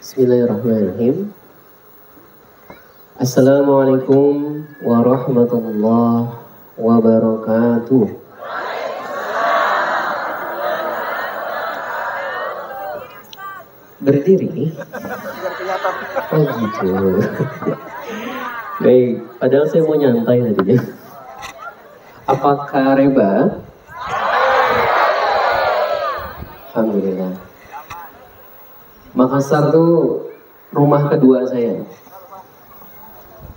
Bismillahirrahmanirrahim. Assalamualaikum warahmatullahi wabarakatuh. Berdiri? Oh gitu. Baik, padahal saya mau nyantai tadinya. Apakah Reba? Alhamdulillah. Makassar tuh rumah kedua saya.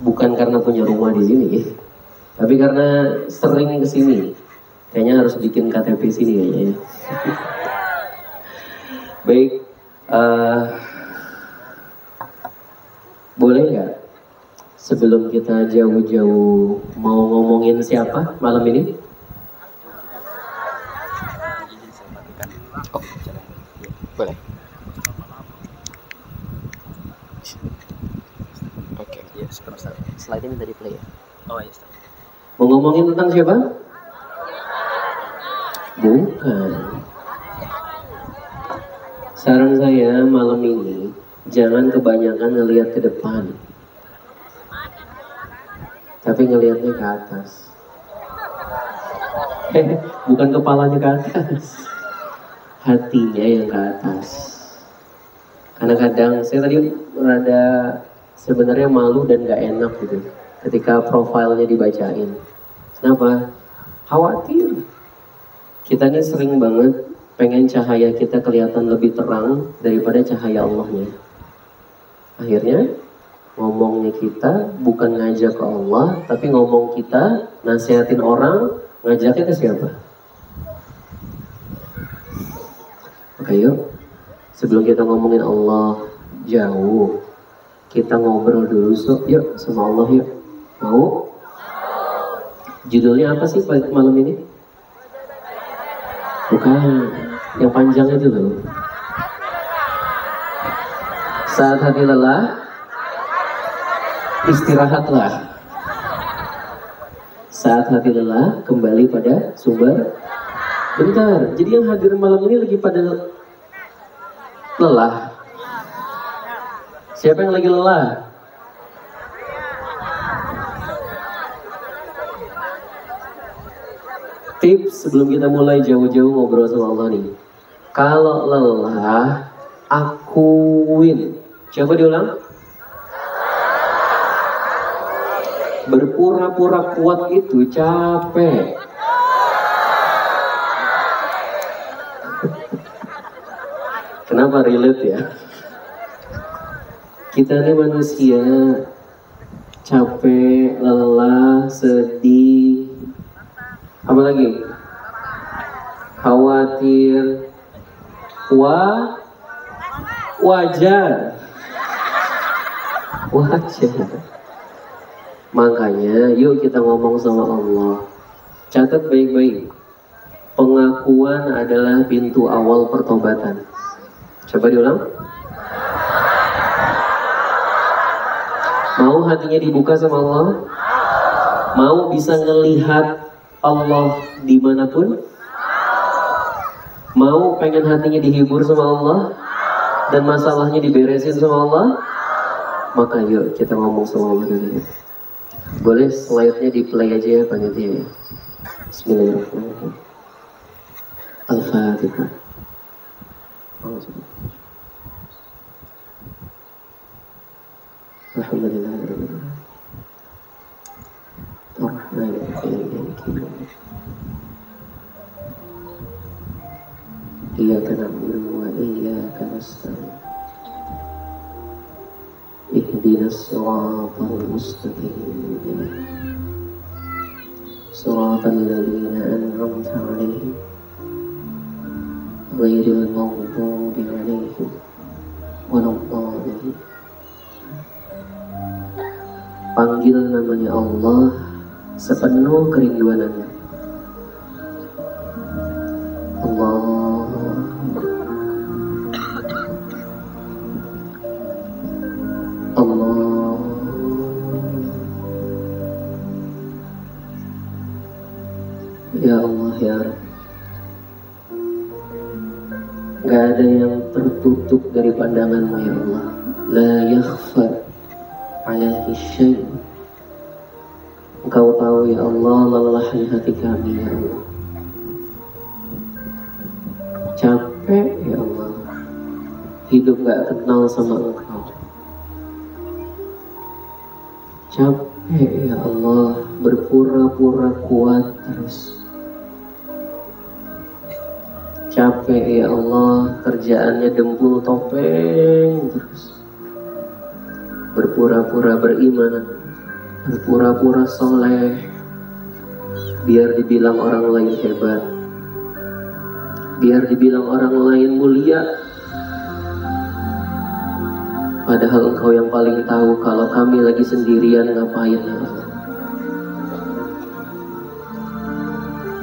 Bukan karena punya rumah di sini, tapi karena sering kesini. Kayaknya harus bikin KTP sini kayaknya. Baik, boleh nggak sebelum kita jauh-jauh mau ngomongin siapa malam ini? Oh, boleh. Oke, ya, slide ini tadi play ya. Oh iya. Mau ngomongin tentang siapa? Bukan. Saran saya malam ini jangan kebanyakan ngelihat ke depan, tapi ngelihatnya ke atas. Bukan kepalanya ke atas, hatinya yang ke atas. Karena kadang saya tadi rada sebenarnya malu dan gak enak gitu ketika profilnya dibacain. Kenapa? Khawatir. Kita nih sering banget pengen cahaya kita kelihatan lebih terang daripada cahaya Allahnya. Akhirnya ngomongnya kita bukan ngajak ke Allah, tapi ngomong kita nasihatin orang, ngajaknya ke siapa? Oke, yuk, sebelum kita ngomongin Allah jauh, kita ngobrol dulu yuk sama Allah yuk. Mau? Judulnya apa sih malam ini? Bukan, yang panjang itu loh. Saat hati lelah, istirahatlah. Saat hati lelah, kembali pada sumber. Bentar, jadi yang hadir malam ini lagi pada lelah. Siapa yang lagi lelah? Tips sebelum kita mulai jauh-jauh ngobrol sama Allah nih. Kalau lelah, akuin. Coba diulang. Berpura-pura kuat itu capek. Kenapa relate ya? Kita ini manusia, capek, lelah, sedih, apa lagi? Khawatir, wajar. Makanya yuk kita ngomong sama Allah. Catat baik-baik. Pengakuan adalah pintu awal pertobatan. Coba diulang. Mau hatinya dibuka sama Allah? Mau bisa ngelihat Allah dimanapun? Mau pengen hatinya dihibur sama Allah? Dan masalahnya diberesin sama Allah? Maka yuk kita ngomong sama Allah dulu. Boleh slide-nya di play aja ya panitia. Bismillahirrahmanirrahim. Al-Fatihah. Alhamdulillahirrahmanirrahim. Ar-Rahmanirrahim. Iyyaka na'budu wa iyyaka nasta'in. Ihdinas siratal mustaqim. Siratal ladzina an'amta 'alaihim ghairil maghdubi 'alaihim waladdallin. Panggil namanya Allah sepenuh kerinduan Anda. Allah, Allah, ya Allah ya Rabbi. Gak ada yang tertutup dari pandanganmu ya Allah. La yakhfa alaihi syai'. Engkau tahu ya Allah lelahnya hati kami ya Allah. Capek ya Allah, hidup gak kenal sama Engkau. Capek ya Allah, berpura-pura kuat terus. Capek ya Allah, kerjaannya dempul topeng terus. Berpura-pura beriman, berpura-pura soleh, biar dibilang orang lain hebat, biar dibilang orang lain mulia. Padahal Engkau yang paling tahu kalau kami lagi sendirian ngapain ya Allah.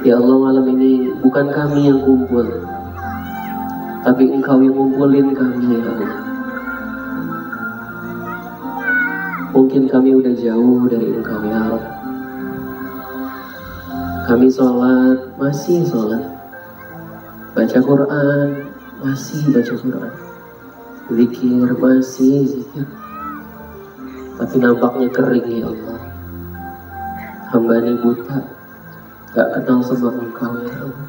Ya Allah, malam ini bukan kami yang kumpul, tapi Engkau yang ngumpulin kami ya Allah. Mungkin kami udah jauh dari Engkau ya Allah. Kami sholat, masih sholat. Baca Quran, masih baca Quran. Zikir, masih zikir. Tapi nampaknya kering ya Allah. Hamba ini buta, gak kenal sama Engkau ya Allah.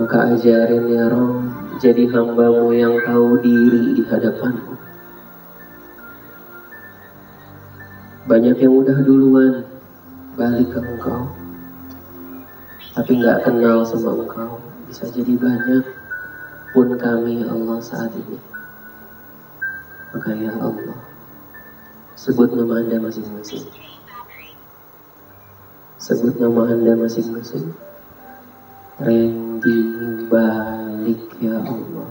Maka ajarin ya Roh, jadi hamba-Mu yang tahu diri di hadapan-Mu. Banyak yang udah duluan balik ke Engkau, tapi gak kenal sama Engkau. Bisa jadi banyak pun kami ya Allah saat ini. Maka ya Allah, sebut nama Anda masing-masing. Sebut nama Anda masing-masing. Randy balik ya Allah.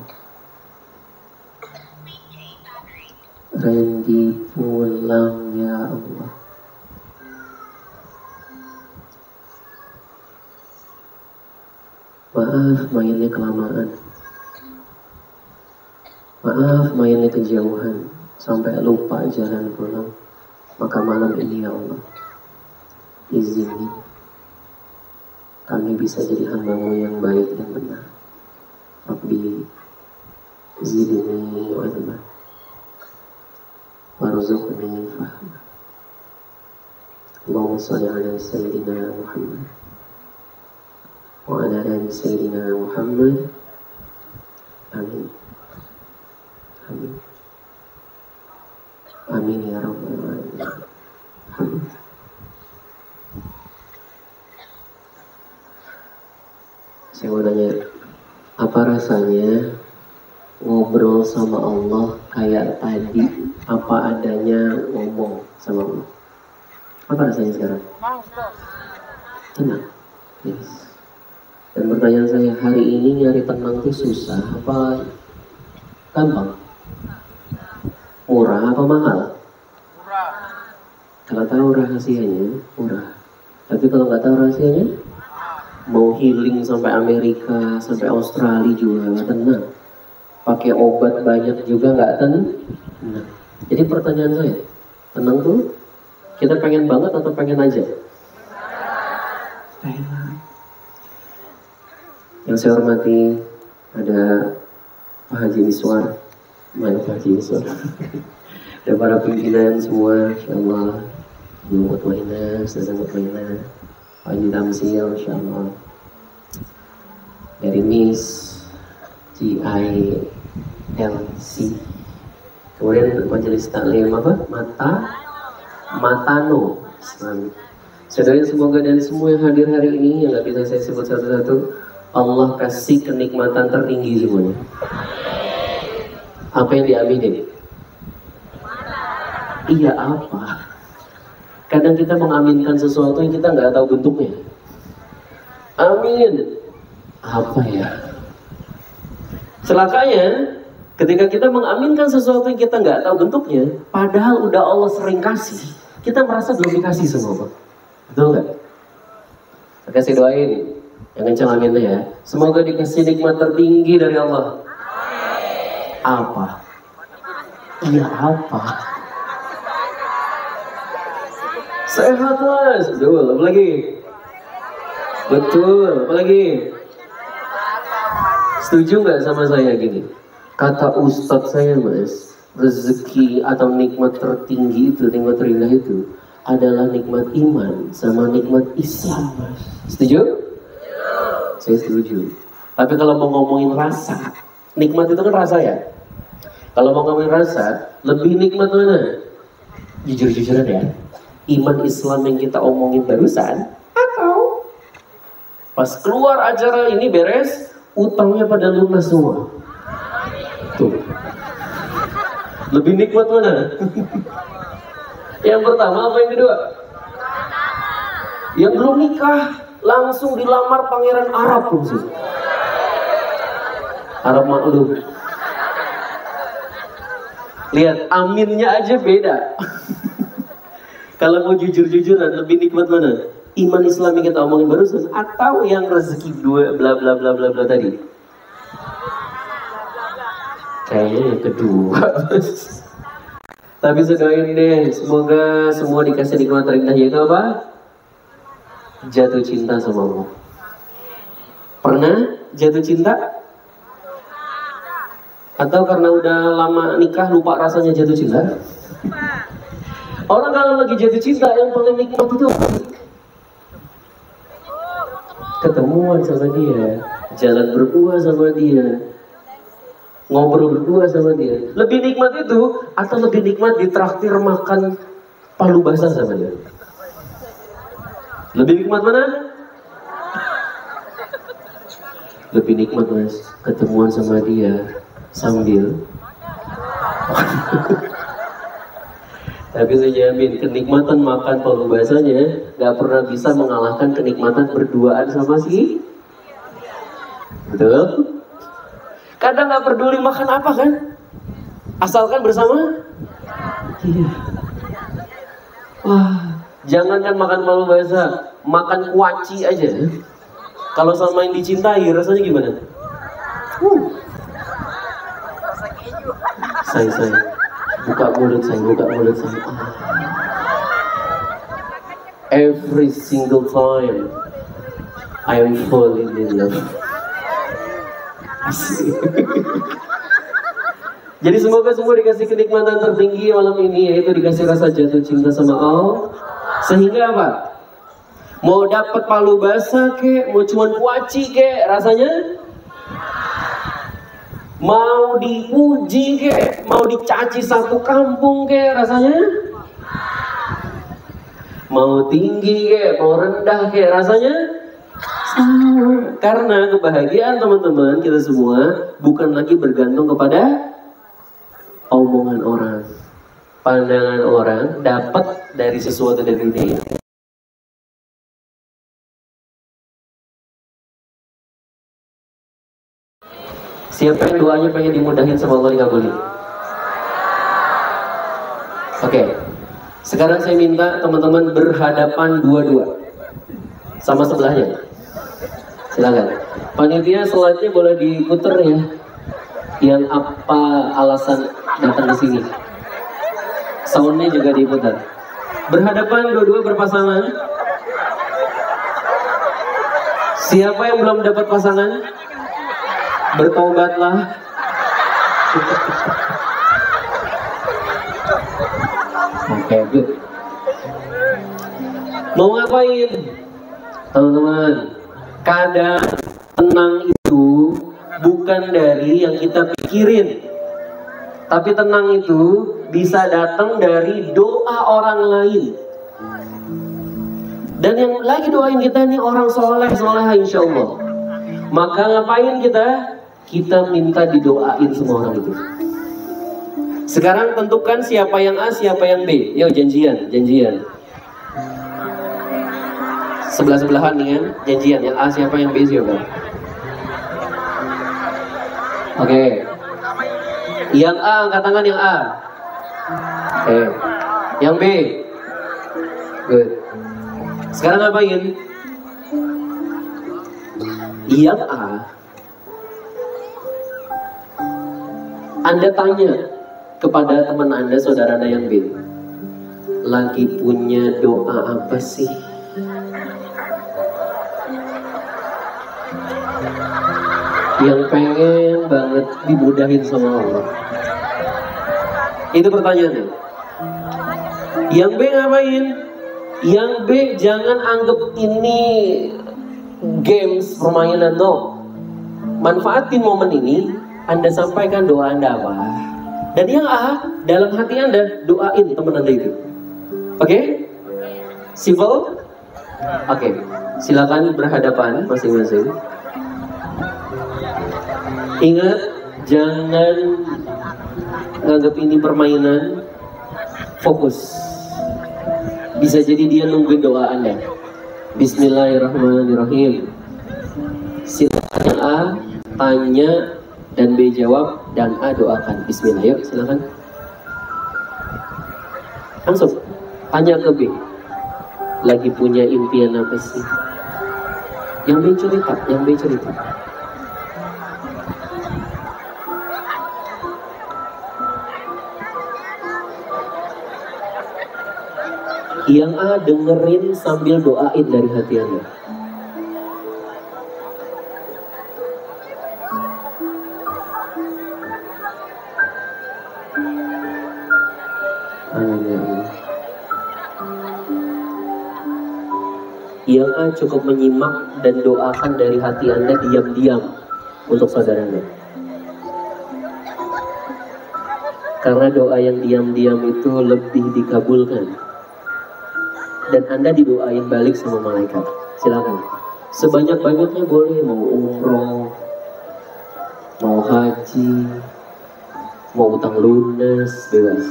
Randy pulang ya Allah. Maaf mainnya kelamaan. Maaf mainnya kejauhan sampai lupa jalan pulang. Maka malam ini ya Allah, izini kami bisa jadi hamba-Mu yang baik dan benar. Rabbi zidni ilma warzuqni fahma. Allahumma shalli ala sayyidina Muhammad wa ala ali sayyidina Muhammad. Amin. Amin. Amin ya rabbal alamin. Amin. Saya mau nanya, apa rasanya ngobrol sama Allah kayak tadi, apa adanya ngomong sama Allah? Apa rasanya sekarang? Tenang. Yes. Dan pertanyaan saya, hari ini nyari tenang itu susah apa gampang? Murah apa mahal? Murah. Kalau tahu rahasianya, murah. Tapi kalau nggak tahu rahasianya, mau healing sampai Amerika, sampai Australia juga nggak tenang. Pakai obat banyak juga nggak tenang. Jadi pertanyaan saya, tenang tuh kita pengen banget atau pengen aja? Pengen. Yang saya hormati ada Pak Haji Miswar, mana Pak Haji Miswar? Dan para pimpinan semua, insyaallah, Ibu Mutmainah, Ustazah Mutmainah, Pak Haji Tamsil, insyaallah, dari Miss GILC, kemudian majelis taklim apa? Matano Islami. Saudara, semoga dari semua yang hadir hari ini, yang gak bisa saya sebut satu-satu, Allah kasih kenikmatan tertinggi semuanya. Apa yang diaminin? Iya apa? Kadang kita mengaminkan sesuatu yang kita nggak tahu bentuknya. Amin. Apa ya? Celakanya, ketika kita mengaminkan sesuatu yang kita nggak tahu bentuknya, padahal udah Allah sering kasih, kita merasa belum dikasih sama Allah. Betul nggak? Maka saya doain, yang kencang aminnya ya. Semoga dikasih nikmat tertinggi dari Allah. Apa? Iya apa? Sehat mas, betul, apa lagi? Betul, apa lagi? Setuju nggak sama saya gini? Kata ustadz saya mas, rezeki atau nikmat tertinggi itu, nikmat terindah itu adalah nikmat iman sama nikmat Islam mas. Setuju? Saya setuju. Tapi kalau mau ngomongin rasa, nikmat itu kan rasa ya. Kalau mau ngomongin rasa, lebih nikmat mana? Jujur-jujuran ya. Iman Islam yang kita omongin barusan, atau pas keluar acara ini beres, utangnya pada lunas semua. Tuh. Lebih nikmat mana? Yang pertama apa yang kedua? Yang belum nikah langsung dilamar pangeran Arab langsung. Arab maklum. Lihat aminnya aja beda. Kalau mau jujur-jujuran lebih nikmat mana? Iman Islam yang kita omongin barusan atau yang rezeki dua bla bla bla bla bla tadi? Kayaknya yang kedua. Tapi sedoain deh, semoga semua dikasih nikmat terindah yaitu apa? Jatuh cinta sama Allah. Pernah jatuh cinta? Atau karena udah lama nikah lupa rasanya jatuh cinta? Orang kalau lagi jatuh cinta yang paling nikmat itu ketemuan sama dia, jalan berdua sama dia, ngobrol berdua sama dia. Lebih nikmat itu atau lebih nikmat ditraktir makan palu basah sama dia? Lebih nikmat mana? Lebih nikmat mas, ketemuan sama dia sambil tapi saya jamin kenikmatan makan palu basahnya gak pernah bisa mengalahkan kenikmatan berduaan sama si. Betul? Kadang gak peduli makan apa kan, asalkan bersama. Iya. Wah, jangankan makan palu basah, makan kuaci aja kalau sama yang dicintai rasanya gimana? Saya buka mulut saya. Every single time I am falling in love. Jadi semoga semua dikasih kenikmatan tertinggi malam ini, yaitu dikasih rasa jatuh cinta sama Allah. Sehingga apa? Mau dapat palu basah kek, mau cuman kuaci kek, rasanya mau dipuji kek, mau dicaci satu kampung kek, rasanya mau tinggi kek, mau rendah kek, rasanya sama. Karena kebahagiaan teman-teman kita semua bukan lagi bergantung kepada omongan orang, pandangan orang, dapat dari sesuatu dari dunia. Siapa yang doanya pengen dimudahin sama Allah dikabulin? Oke. Sekarang saya minta teman-teman berhadapan dua-dua sama sebelahnya. Silakan. Panitia slide-nya boleh diputer ya. Yang apa alasan datang di sini? Soundnya juga diputar. Berhadapan dua-dua berpasangan. Siapa yang belum dapat pasangan? Bertobatlah. Oke, good. Mau ngapain? Teman-teman, kadang tenang itu bukan dari yang kita pikirin, tapi tenang itu bisa datang dari doa orang lain. Dan yang lagi doain kita ini orang soleh, soleha insya Allah. Maka ngapain kita? Kita minta didoain semua orang itu. Sekarang tentukan siapa yang A, siapa yang B. Yo janjian. Sebelah-sebelahan nih kan, janjian. Yang A siapa, yang B siapa? Oke. Yang A angkat tangan yang A. Oke. Yang B. Good. Sekarang ngapain? Yang A, Anda tanya kepada teman Anda, saudara Anda yang B, lagi punya doa apa sih? yang pengen banget dimudahin sama Allah. Itu pertanyaannya. Yang B ngapain? Yang B jangan anggap ini games, permainan, no. Manfaatin momen ini, Anda sampaikan doa Anda apa. Dan yang A, dalam hati Anda, doain teman Anda itu. Oke? Simple? Oke, silakan berhadapan masing-masing. Ingat, jangan nganggap ini permainan. Fokus. Bisa jadi dia nungguin doa Anda. Bismillahirrahmanirrahim. Silakan yang A tanya dan B jawab dan A doakan. Bismillah, yuk silakan. Langsung tanya ke B. Lagi punya impian apa sih? Yang B cerita. Yang A dengerin sambil doain dari hati Anda. Yang A cukup menyimak dan doakan dari hati Anda diam-diam untuk saudara Anda. Karena doa yang diam-diam itu lebih dikabulkan. Dan Anda didoain balik sama malaikat. Silakan. Sebanyak-banyaknya boleh, mau umroh, mau haji, mau utang lunas, bebas.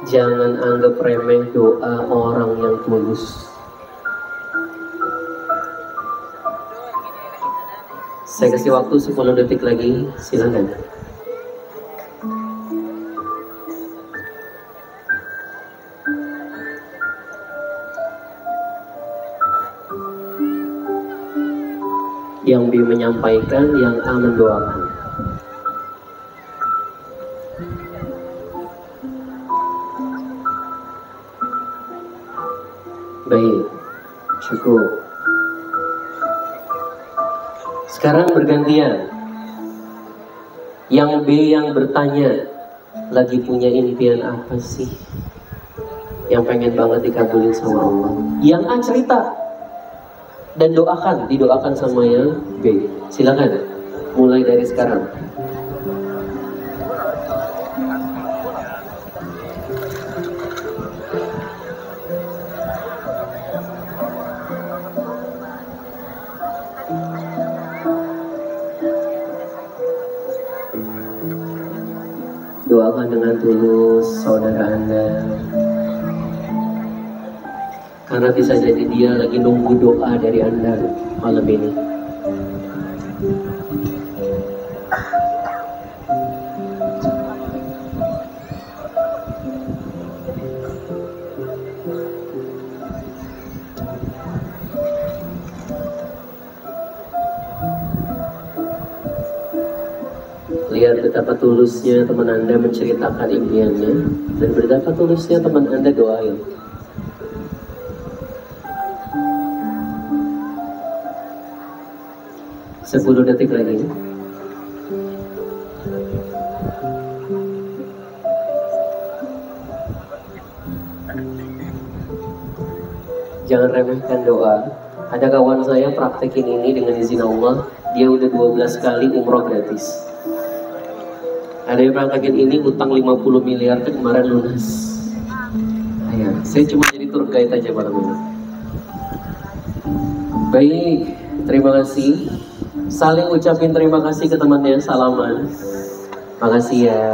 Jangan anggap remeh doa orang yang tulus. Saya kasih waktu 10 detik lagi, silakan. Yang B menyampaikan, yang A mendoakan. Baik, cukup. Sekarang bergantian. Yang B yang bertanya, lagi punya impian apa sih? Yang pengen banget dikabulin sama Allah. Yang A cerita dan didoakan sama yang B. Silakan, mulai dari sekarang. Doakan dengan tulus saudara Anda. Karena bisa jadi dia lagi nunggu doa dari Anda malam ini. Lihat betapa tulusnya teman Anda menceritakan impiannya, dan betapa tulusnya teman Anda doain. Sepuluh detik lagi. Jangan remehkan doa. Ada kawan saya praktekin ini dengan izin Allah, dia udah 12 kali umroh gratis. Ada yang praktekin ini utang 50 miliar kan kemarin lunas. Ayah, saya cuma jadi tour guide aja malam ini. Baik, terima kasih. Saling ucapin terima kasih ke temannya, salaman. Makasih ya,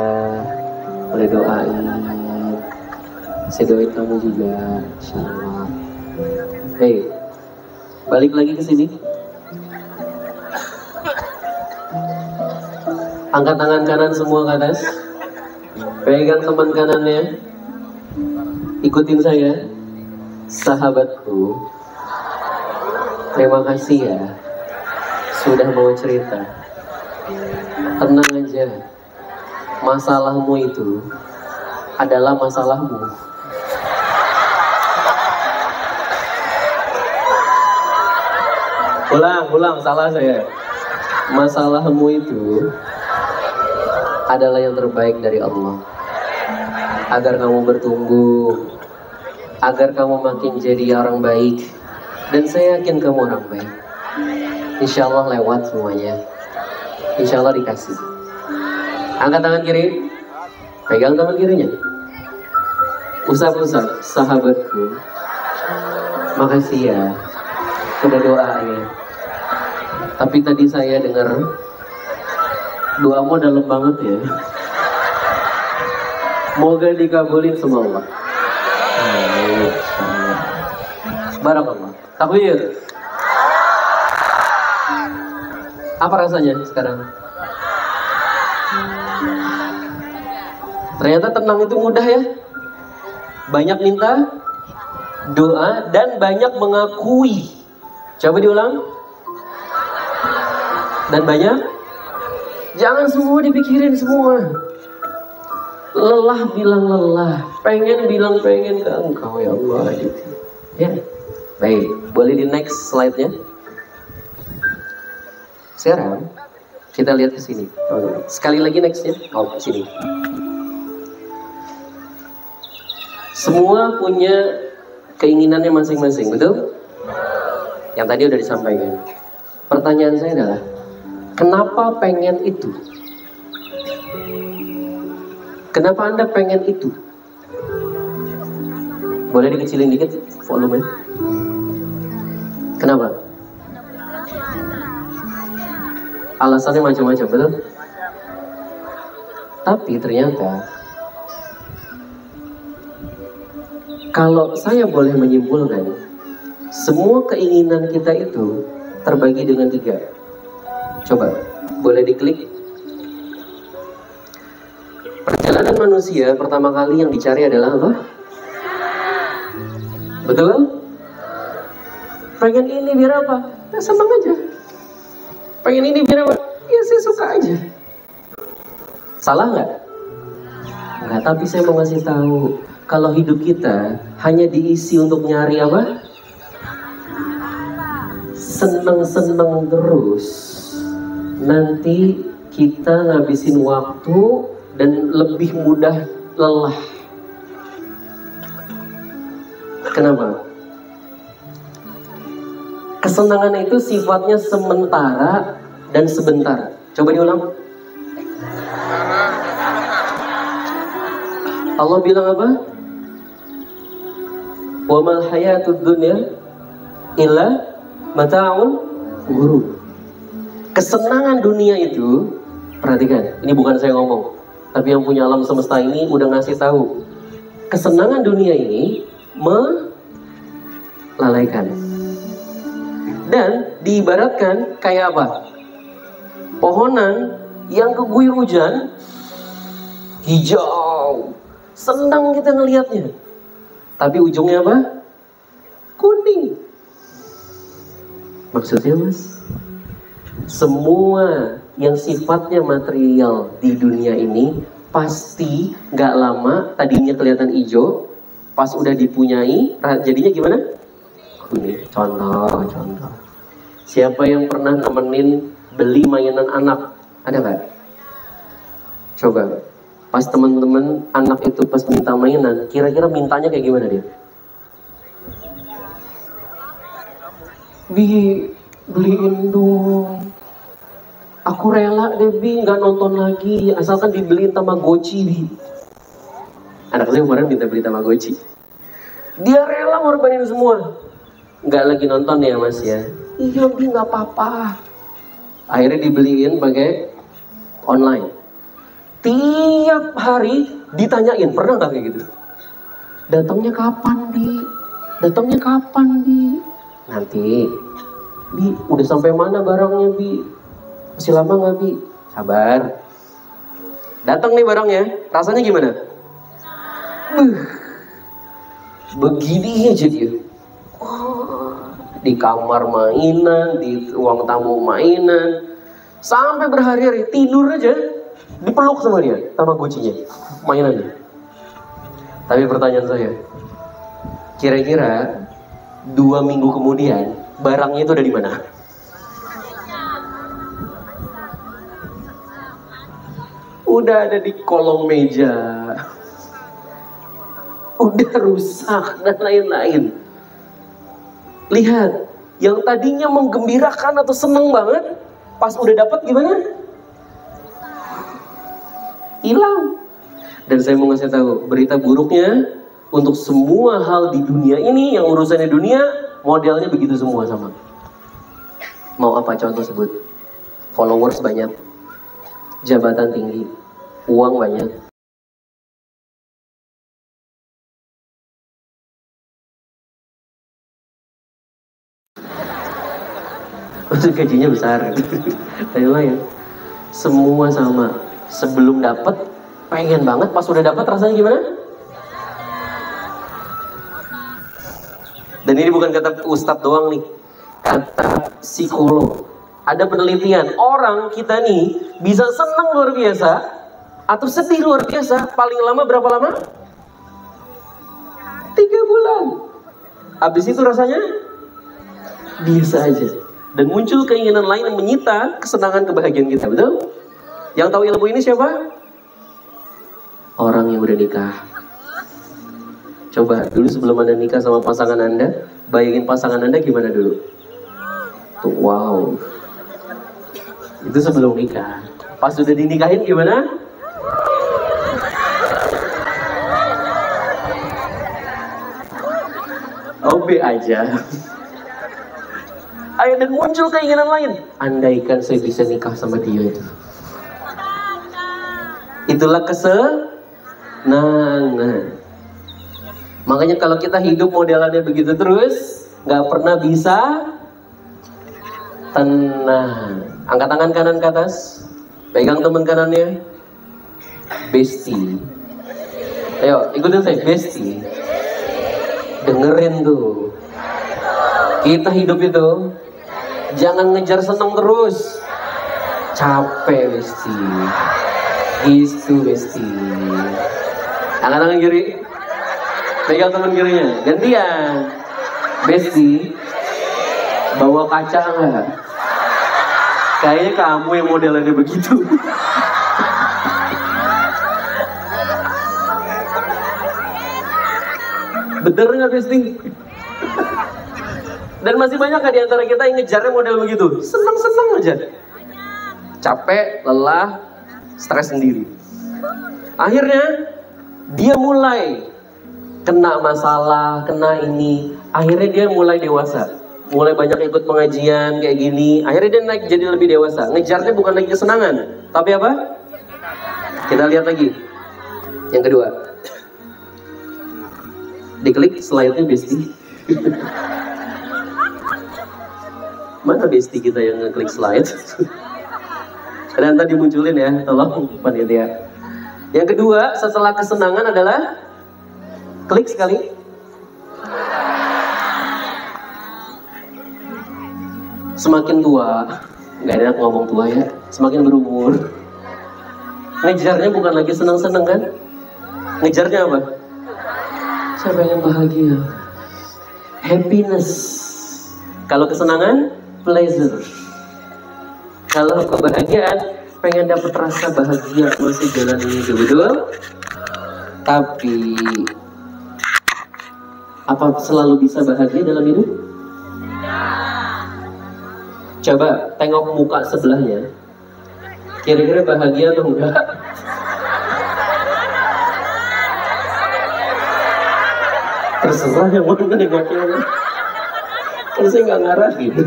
boleh doain. Saya doain kamu juga, insyaallah. Baik, balik lagi ke sini. Angkat tangan kanan semua ke atas. Pegang teman kanannya. Ikutin saya. Sahabatku, terima kasih ya sudah mau cerita. Tenang aja, masalahmu itu adalah masalahmu. Ulang, salah saya. Masalahmu itu adalah yang terbaik dari Allah. Agar kamu bertumbuh, agar kamu makin jadi orang baik. Dan saya yakin kamu orang baik. Insya Allah lewat semuanya. Insya Allah dikasih. Angkat tangan kiri, pegang tangan kirinya. Usap-usap, sahabatku. Makasih ya, udah doain. Tapi tadi saya dengar doamu dalam banget ya. Moga dikabulin sama Allah. Barakallah. Takbir. Apa rasanya sekarang? Ternyata tenang itu mudah ya. Banyak minta doa dan banyak mengakui. Coba diulang. Dan banyak. Jangan semua dipikirin semua. Lelah bilang lelah, pengen bilang pengen ke Engkau ya Allah gitu. Ya. Baik, boleh di next slide-nya. Sekarang kita lihat ke sini. Sekali lagi next-nya. Ke sini. Semua punya keinginannya masing-masing, betul? Yang tadi udah disampaikan. Pertanyaan saya adalah, kenapa pengen itu? Kenapa Anda pengen itu? Boleh dikecilin dikit volume? Kenapa? Alasannya macam-macam, betul? Tapi ternyata kalau saya boleh menyimpulkan, semua keinginan kita itu terbagi dengan 3. Coba, boleh diklik. Perjalanan manusia pertama kali yang dicari adalah apa? Betul? Pengen ini biar apa? Ya senang aja. Pengen ini biar apa? Ya saya suka aja. Salah nggak? Nggak, tapi saya mau ngasih tahu. Kalau hidup kita hanya diisi untuk nyari apa? Seneng-seneng terus. Nanti kita ngabisin waktu dan lebih mudah lelah. Kenapa? Kesenangan itu sifatnya sementara dan sebentar. Coba diulang. Allah bilang apa? Wa mal hayatud dunya illa mata'ul ghurur. Kesenangan dunia itu, perhatikan, ini bukan saya ngomong, tapi yang punya alam semesta ini udah ngasih tahu. Kesenangan dunia ini melalaikan. Dan diibaratkan kayak apa? Pohonan yang keguyur hujan, hijau, senang kita ngelihatnya. Tapi ujungnya apa? Kuning. Maksudnya mas, semua yang sifatnya material di dunia ini pasti nggak lama tadinya kelihatan hijau, pas udah dipunyai jadinya gimana? Kuning. Contoh. Siapa yang pernah nemenin beli mainan anak? Ada nggak? Coba. Pas teman-teman anak itu pas minta mainan, kira-kira mintanya kayak gimana dia? Bi, beliin dong. Aku rela deh Bi, nggak nonton lagi, asalkan dibeliin Tamagotchi Bi. Anak saya kemarin minta beli Tamagotchi. Dia rela ngorbanin semua. Nggak lagi nonton ya mas ya? Iya Bi, nggak apa-apa. Akhirnya dibeliin pakai online. Tiap hari ditanyain, pernah nggak kayak gitu? Datangnya kapan Bi? Datangnya kapan Bi? Nanti, Bi, udah sampai mana barangnya Bi? Masih lama nggak Bi? Sabar. Datang nih barangnya, rasanya gimana? Begini aja dia. Di kamar mainan, di ruang tamu mainan, Sampai berhari-hari tidur aja dipeluk sama dia, Tamagotchinya, mainannya. Tapi pertanyaan saya, kira-kira 2 minggu kemudian barangnya itu ada di mana? Udah ada di kolong meja, udah rusak dan lain-lain. Lihat, yang tadinya menggembirakan atau seneng banget, pas udah dapat gimana? Hilang. Dan saya mau ngasih tahu, berita buruknya untuk semua hal di dunia ini, yang urusannya dunia, modelnya begitu semua sama. Mau apa contoh sebut? Followers banyak, jabatan tinggi, uang banyak. Maksud gajinya besar. Lain-lain. Semua sama. Sebelum dapat pengen banget, pas udah dapat rasanya gimana? Dan ini bukan kata ustadz doang nih, kata psikolog. Ada penelitian, orang kita nih bisa senang luar biasa atau sedih luar biasa paling lama berapa lama? 3 bulan. Habis itu rasanya biasa aja. Dan muncul keinginan lain yang menyita kesenangan, kebahagiaan kita, betul? Yang tahu ilmu ini siapa? Orang yang udah nikah. Coba dulu sebelum Anda nikah sama pasangan Anda, bayangin pasangan Anda gimana dulu? Tuh, wow. Itu sebelum nikah. Pas sudah dinikahin gimana? OB aja. Ayo, dan muncul keinginan lain. Andaikan saya bisa nikah sama dia itu. Itulah kesenangan. Makanya kalau kita hidup modelannya begitu terus, nggak pernah bisa tenang. Angkat tangan kanan ke atas, pegang teman kanannya. Bestie. Ayo, ikutin saya, bestie. Dengerin tuh. Kita hidup itu jangan ngejar senang terus. Capek, bestie. Gitu, bestie. Angkat tangan kiri, pegang teman kirinya. Gantian. Bestie, bawa kaca enggak? Kayaknya kamu yang modelannya begitu. Bener nggak, bestie? Dan masih banyak kan di antara kita yang ngejarnya model begitu. Seneng-seneng aja. Capek, lelah, stres sendiri. Akhirnya dia mulai kena masalah, kena ini. Akhirnya dia mulai dewasa. Mulai banyak ikut pengajian kayak gini. Akhirnya dia naik jadi lebih dewasa. Ngejarnya bukan lagi kesenangan, tapi apa? Kita lihat lagi. Yang kedua. Diklik slide-nya, bestie. Mana bestie kita yang ngeklik slide? Dan tadi munculin ya, tolong panitia. Yang kedua setelah kesenangan adalah klik sekali. Semakin tua, nggak enak ngomong tua ya, semakin berumur. Ngejarnya bukan lagi senang-senang kan? Ngejarnya apa? Saya pengen bahagia, happiness. Kalau kesenangan, pleasure. Kalau kebahagiaan, pengen dapat rasa bahagia masih jalan ini, betul? Tapi apa selalu bisa bahagia dalam hidup? Coba tengok muka sebelahnya. Kira-kira bahagia atau enggak? Terserah yang mau nengoknya. Kan saya nggak ngarah gitu.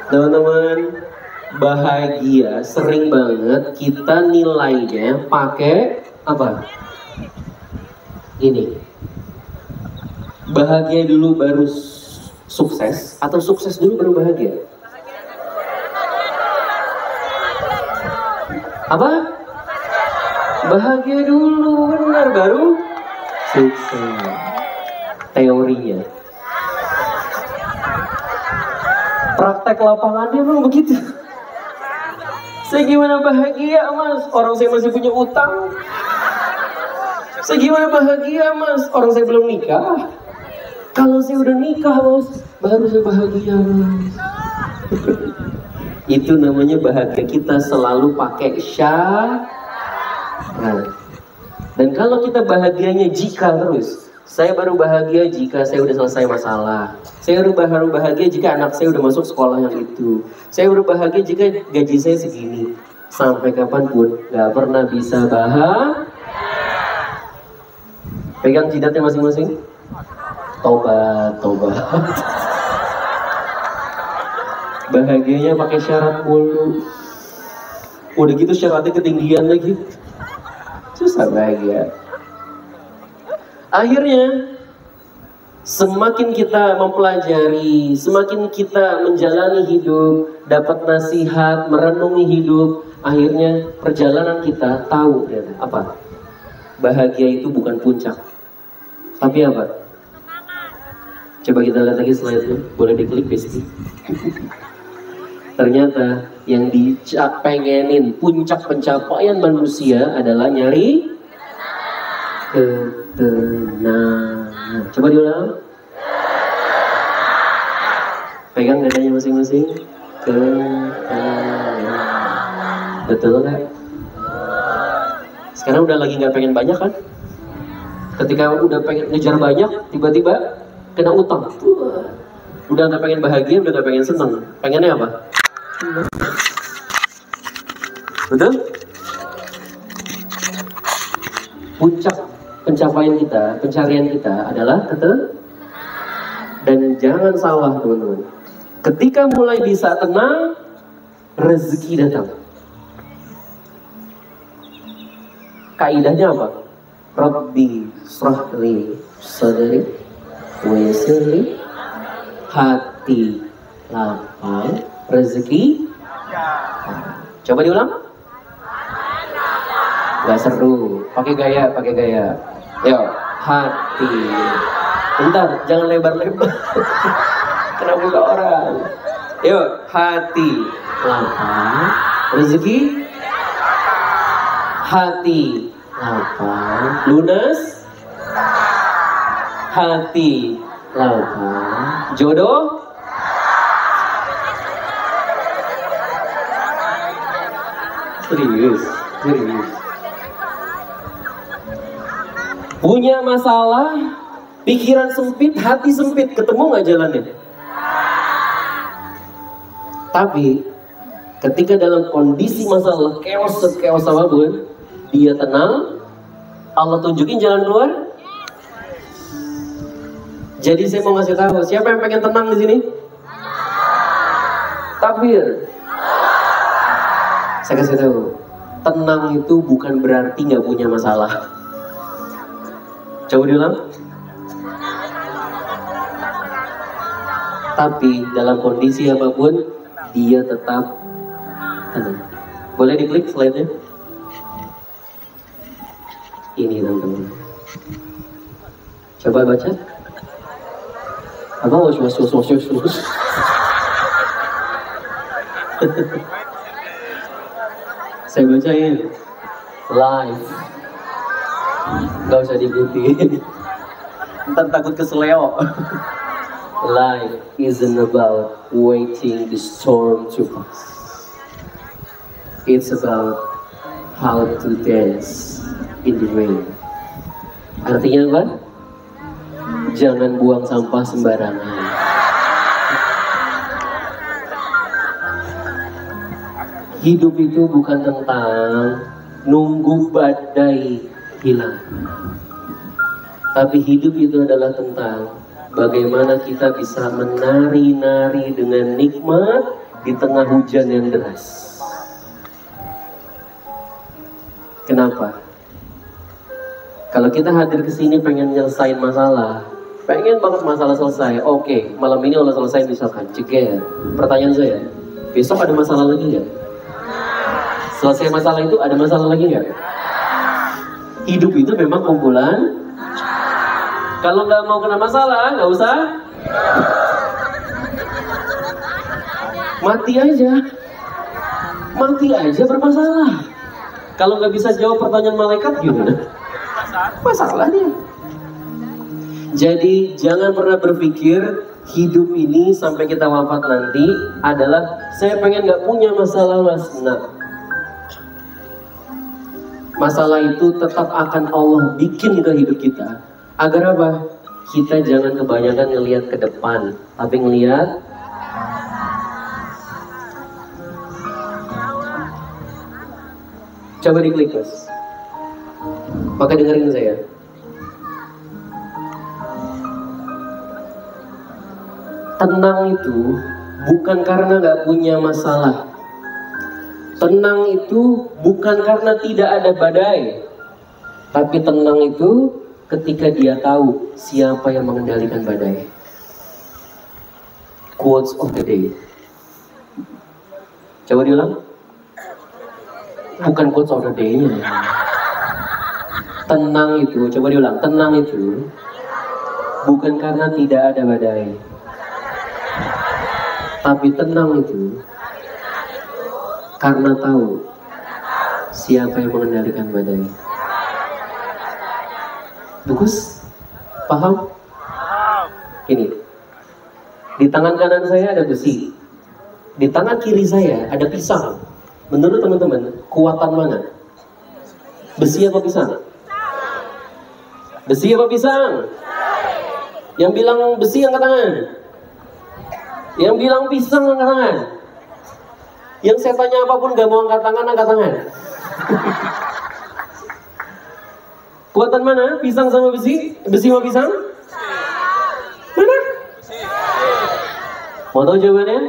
Teman-teman, bahagia sering banget kita nilainya pakai apa? Ini. Bahagia dulu baru sukses atau sukses dulu baru bahagia? Apa? Bahagia dulu, benar, baru sukses. Teorinya. Praktek lapangannya memang begitu. Saya gimana bahagia mas, orang saya masih punya utang. Saya gimana bahagia mas, orang saya belum nikah. Kalau saya udah nikah mas, baru saya bahagia mas. Itu namanya bahagia kita selalu pakai syarat. Dan kalau kita bahagianya jika terus, saya baru bahagia jika saya udah selesai masalah. Saya baru bahagia jika anak saya udah masuk sekolah yang itu. Saya baru bahagia jika gaji saya segini. Sampai kapanpun gak pernah bisa bahagia. Pegang jidatnya masing-masing. Tobat, tobat. Bahagianya pakai syarat mulu. Udah gitu syaratnya ketinggian lagi. Susah bahagia. Akhirnya semakin kita mempelajari, semakin kita menjalani hidup, dapat nasihat, merenungi hidup, akhirnya perjalanan kita tahu ya, apa? Bahagia itu bukan puncak, tapi apa? Coba kita lihat lagi slide-nya, boleh diklik Besti. Ternyata yang dipengenin puncak pencapaian manusia adalah nyari ketenangan. Coba diulang. Pegang dadanya masing-masing. Ketenangan. Betul nggak? Sekarang udah lagi nggak pengen banyak kan? Ketika udah pengen ngejar banyak, tiba-tiba kena utang. Udah nggak pengen bahagia, udah nggak pengen seneng. Pengennya apa? Betul? Puncak pencapaian kita, pencarian kita adalah dan jangan salah teman-teman. Ketika mulai bisa tenang, rezeki datang. Kaidahnya apa? Rabbi shrahli sadri wa yassirli, hati lapang, rezeki. Coba diulang. Gak seru. Pakai gaya, pakai gaya. Yo, hati. Bentar, jangan lebar-lebar. Kena muka orang. Yo, hati lapang, rezeki. Hati lapang, lunas. Hati lapang, jodoh. Serius. Punya masalah, pikiran sempit, hati sempit, ketemu nggak jalannya? Tapi ketika dalam kondisi masalah chaos apapun, dia tenang, Allah tunjukin jalan keluar. Jadi saya mau ngasih tahu, siapa yang pengen tenang di sini? Takbir. Saya kasih tahu, tenang itu bukan berarti nggak punya masalah. Coba diulang. Tapi dalam kondisi apapun, dia tetap tenang. Boleh diklik slide-nya? Ini teman-teman. Coba baca. Apa was. Saya bacain live, gak usah diikutin, ntar takut keseleo. Life isn't about waiting the storm to pass. It's about how to dance in the rain. Artinya apa? Jangan buang sampah sembarangan. Hidup itu bukan tentang nunggu badai hilang, tapi hidup itu adalah tentang bagaimana kita bisa menari-nari dengan nikmat di tengah hujan yang deras. Kenapa? Kalau kita hadir ke sini pengen nyelesain masalah, pengen banget masalah selesai. Oke, malam ini Allah selesai misalkan, ceger. Pertanyaan saya, besok ada masalah lagi nggak? Selesai masalah itu ada masalah lagi nggak? Hidup itu memang kumpulan. Kalau nggak mau kena masalah, nggak usah. Mati aja bermasalah. Kalau nggak bisa jawab pertanyaan malaikat gimana? Masalahnya. Jadi jangan pernah berpikir hidup ini sampai kita wafat nanti adalah saya pengen nggak punya masalah mas. Nah, masalah itu tetap akan Allah bikin ke hidup kita. Agar apa? Kita jangan kebanyakan ngelihat ke depan, tapi ngelihat coba diklik mas. Maka dengerin saya. Tenang itu bukan karena nggak punya masalah. Tenang itu bukan karena tidak ada badai. Tapi tenang itu ketika dia tahu siapa yang mengendalikan badai. Quotes of the day. Coba diulang. Bukan quotes of the day-nya. Tenang itu, coba diulang. Tenang itu bukan karena tidak ada badai. Tapi tenang itu karena tahu siapa yang mengendalikan badai. Bagus? Paham? Ini. Di tangan kanan saya ada besi. Di tangan kiri saya ada pisang. Menurut teman-teman, kuatan mana? Besi apa pisang? Besi apa pisang? Yang bilang besi angkat tangan. Yang bilang pisang angkat tangan. Yang saya tanya apapun gak mau angkat tangan, angkat tangan. Kuatan mana? Pisang sama besi? Besi sama pisang? Mana? Mau tahu jawabannya?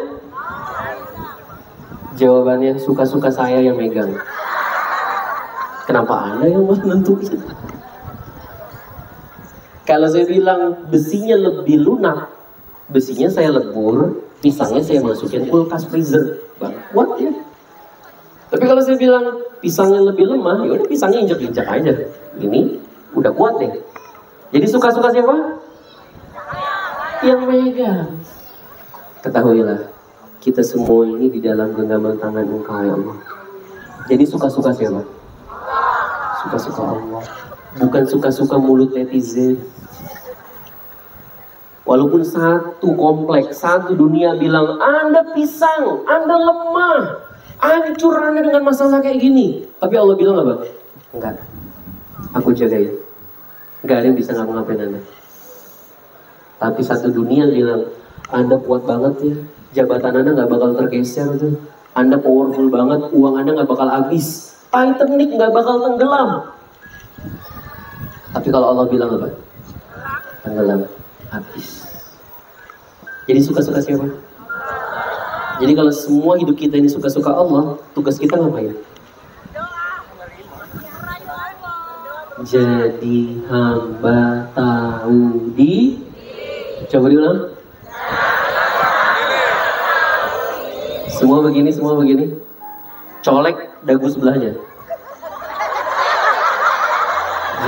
Jawabannya suka-suka saya yang megang. Kenapa Anda yang menentukan? Kalau saya bilang besinya lebih lunak, besinya saya lebur, pisangnya saya masukin kulkas freezer, bang, kuat ya. Tapi kalau saya bilang pisangnya lebih lemah, ya udah pisangnya injak-injak aja. Ini udah kuat deh. Jadi suka-suka siapa? Yang megang. Ketahuilah, kita semua ini di dalam genggaman tangan Engkau ya Allah. Jadi suka-suka siapa? Suka-suka Allah. Bukan suka-suka mulut netizen. Walaupun satu kompleks, satu dunia bilang Anda pisang, Anda lemah, hancur Anda dengan masalah kayak gini. Tapi Allah bilang apa? Enggak, aku jagain. Enggak ada yang bisa ngapa-ngapain Anda. Tapi satu dunia bilang Anda kuat banget ya, jabatan Anda nggak bakal tergeser tuh. Anda powerful banget, uang Anda nggak bakal habis, Titanic nggak bakal tenggelam. Tapi kalau Allah bilang apa? Tenggelam, habis. Jadi suka-suka siapa? Jadi kalau semua hidup kita ini suka-suka Allah, tugas kita ngapain? Jadi hamba tahu di. Coba diulang. Semua begini. Colek dagu sebelahnya.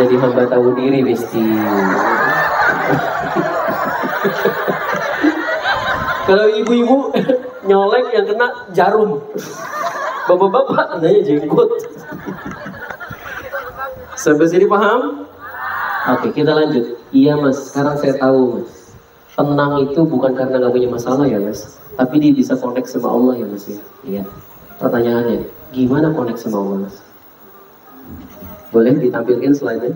Jadi hamba tahu diri, Besti. Kalau ibu-ibu nyolek yang kena jarum. Bapak-bapak andanya jenggot. Sampai sini paham? Oke, kita lanjut. Iya mas, sekarang saya tahu mas. Tenang itu bukan karena gak punya masalah ya mas. Tapi dia bisa connect sama Allah ya mas ya. Iya. Pertanyaannya, gimana connect sama Allah mas? Boleh ditampilkan slide-nya?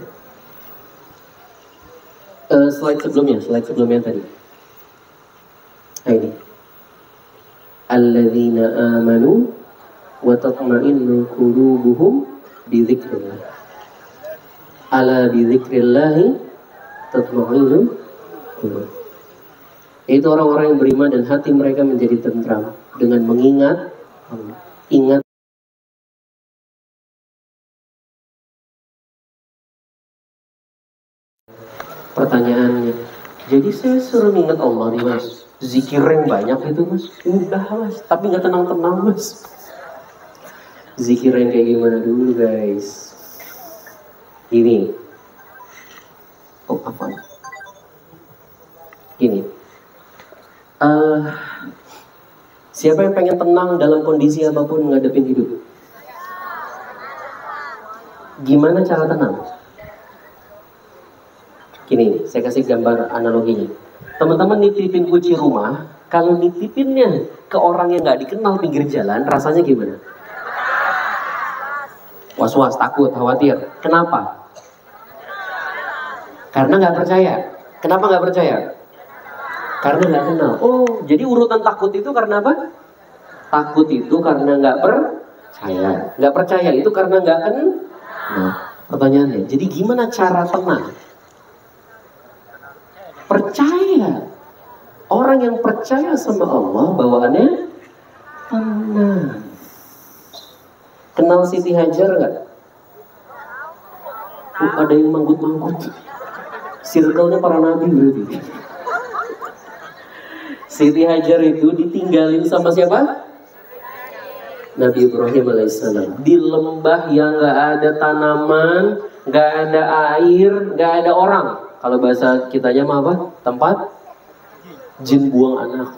Slide sebelumnya tadi. Nah ini. Alladzina amanu wa tatma'innu qulubuhum bi dzikrillah. Ala bi dzikrillah tatma'innu qulub. Itu orang-orang yang beriman dan hati mereka menjadi tentram dengan mengingat Allah. Ingat. Pertanyaannya, jadi saya suruh ingat Allah nih mas, zikir yang banyak itu mas, udah mas, tapi nggak tenang-tenang mas. Zikir yang kayak gimana dulu guys? Ini, oh apa? Gini, Siapa yang pengen tenang dalam kondisi apapun ngadepin hidup? Gimana cara tenang? Gini, saya kasih gambar analoginya. Teman-teman nitipin kunci rumah, kalau nitipinnya ke orang yang nggak dikenal pinggir jalan, rasanya gimana? Was-was, takut, khawatir. Kenapa? Karena nggak percaya. Kenapa nggak percaya? Karena nggak kenal. Oh, jadi urutan takut itu karena apa? Takut itu karena nggak percaya. Nggak percaya itu karena nggak kenal. Nah, pertanyaannya, jadi gimana cara tenang? Percaya. Orang yang percaya sama Allah bawaannya tenang. Kenal Siti Hajar nggak? Ada yang manggut-manggut. Circle-nya para nabi berarti. Siti Hajar itu ditinggalin sama siapa? Nabi Ibrahim alaihissalam. Di lembah yang nggak ada tanaman, nggak ada air, nggak ada orang. Kalau bahasa kitanya mah apa? Tempat jin buang anak.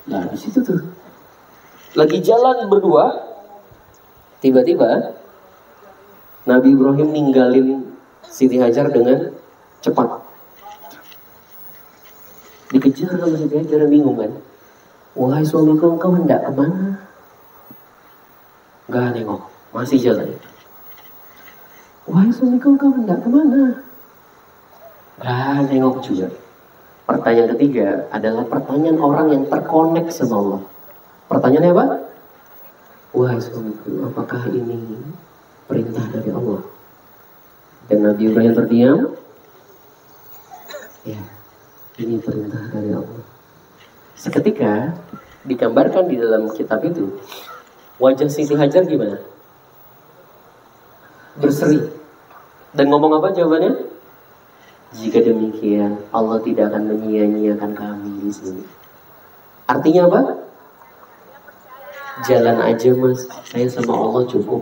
Nah di situ tuh. Lagi jalan berdua, tiba-tiba Nabi Ibrahim ninggalin Siti Hajar dengan cepat. Dikejar sama Siti Hajar, bingung kan? Wahai suamiku, engkau hendak kemana? Gak nengok, masih jalan. Wahai suamiku, engkau hendak kemana? Gak nengok juga. Pertanyaan ketiga adalah pertanyaan orang yang terkonek sama Allah. Pertanyaannya apa? Wahai suamiku, apakah ini perintah dari Allah? Dan Nabi Ibrahim terdiam. Ya, ini perintah dari Allah. Seketika digambarkan di dalam kitab itu, wajah Siti Hajar gimana? Berseri. Dan ngomong apa jawabannya? Jika demikian, Allah tidak akan menyia-nyiakan kami di sini. Artinya apa? Jalan aja mas, saya sama Allah cukup.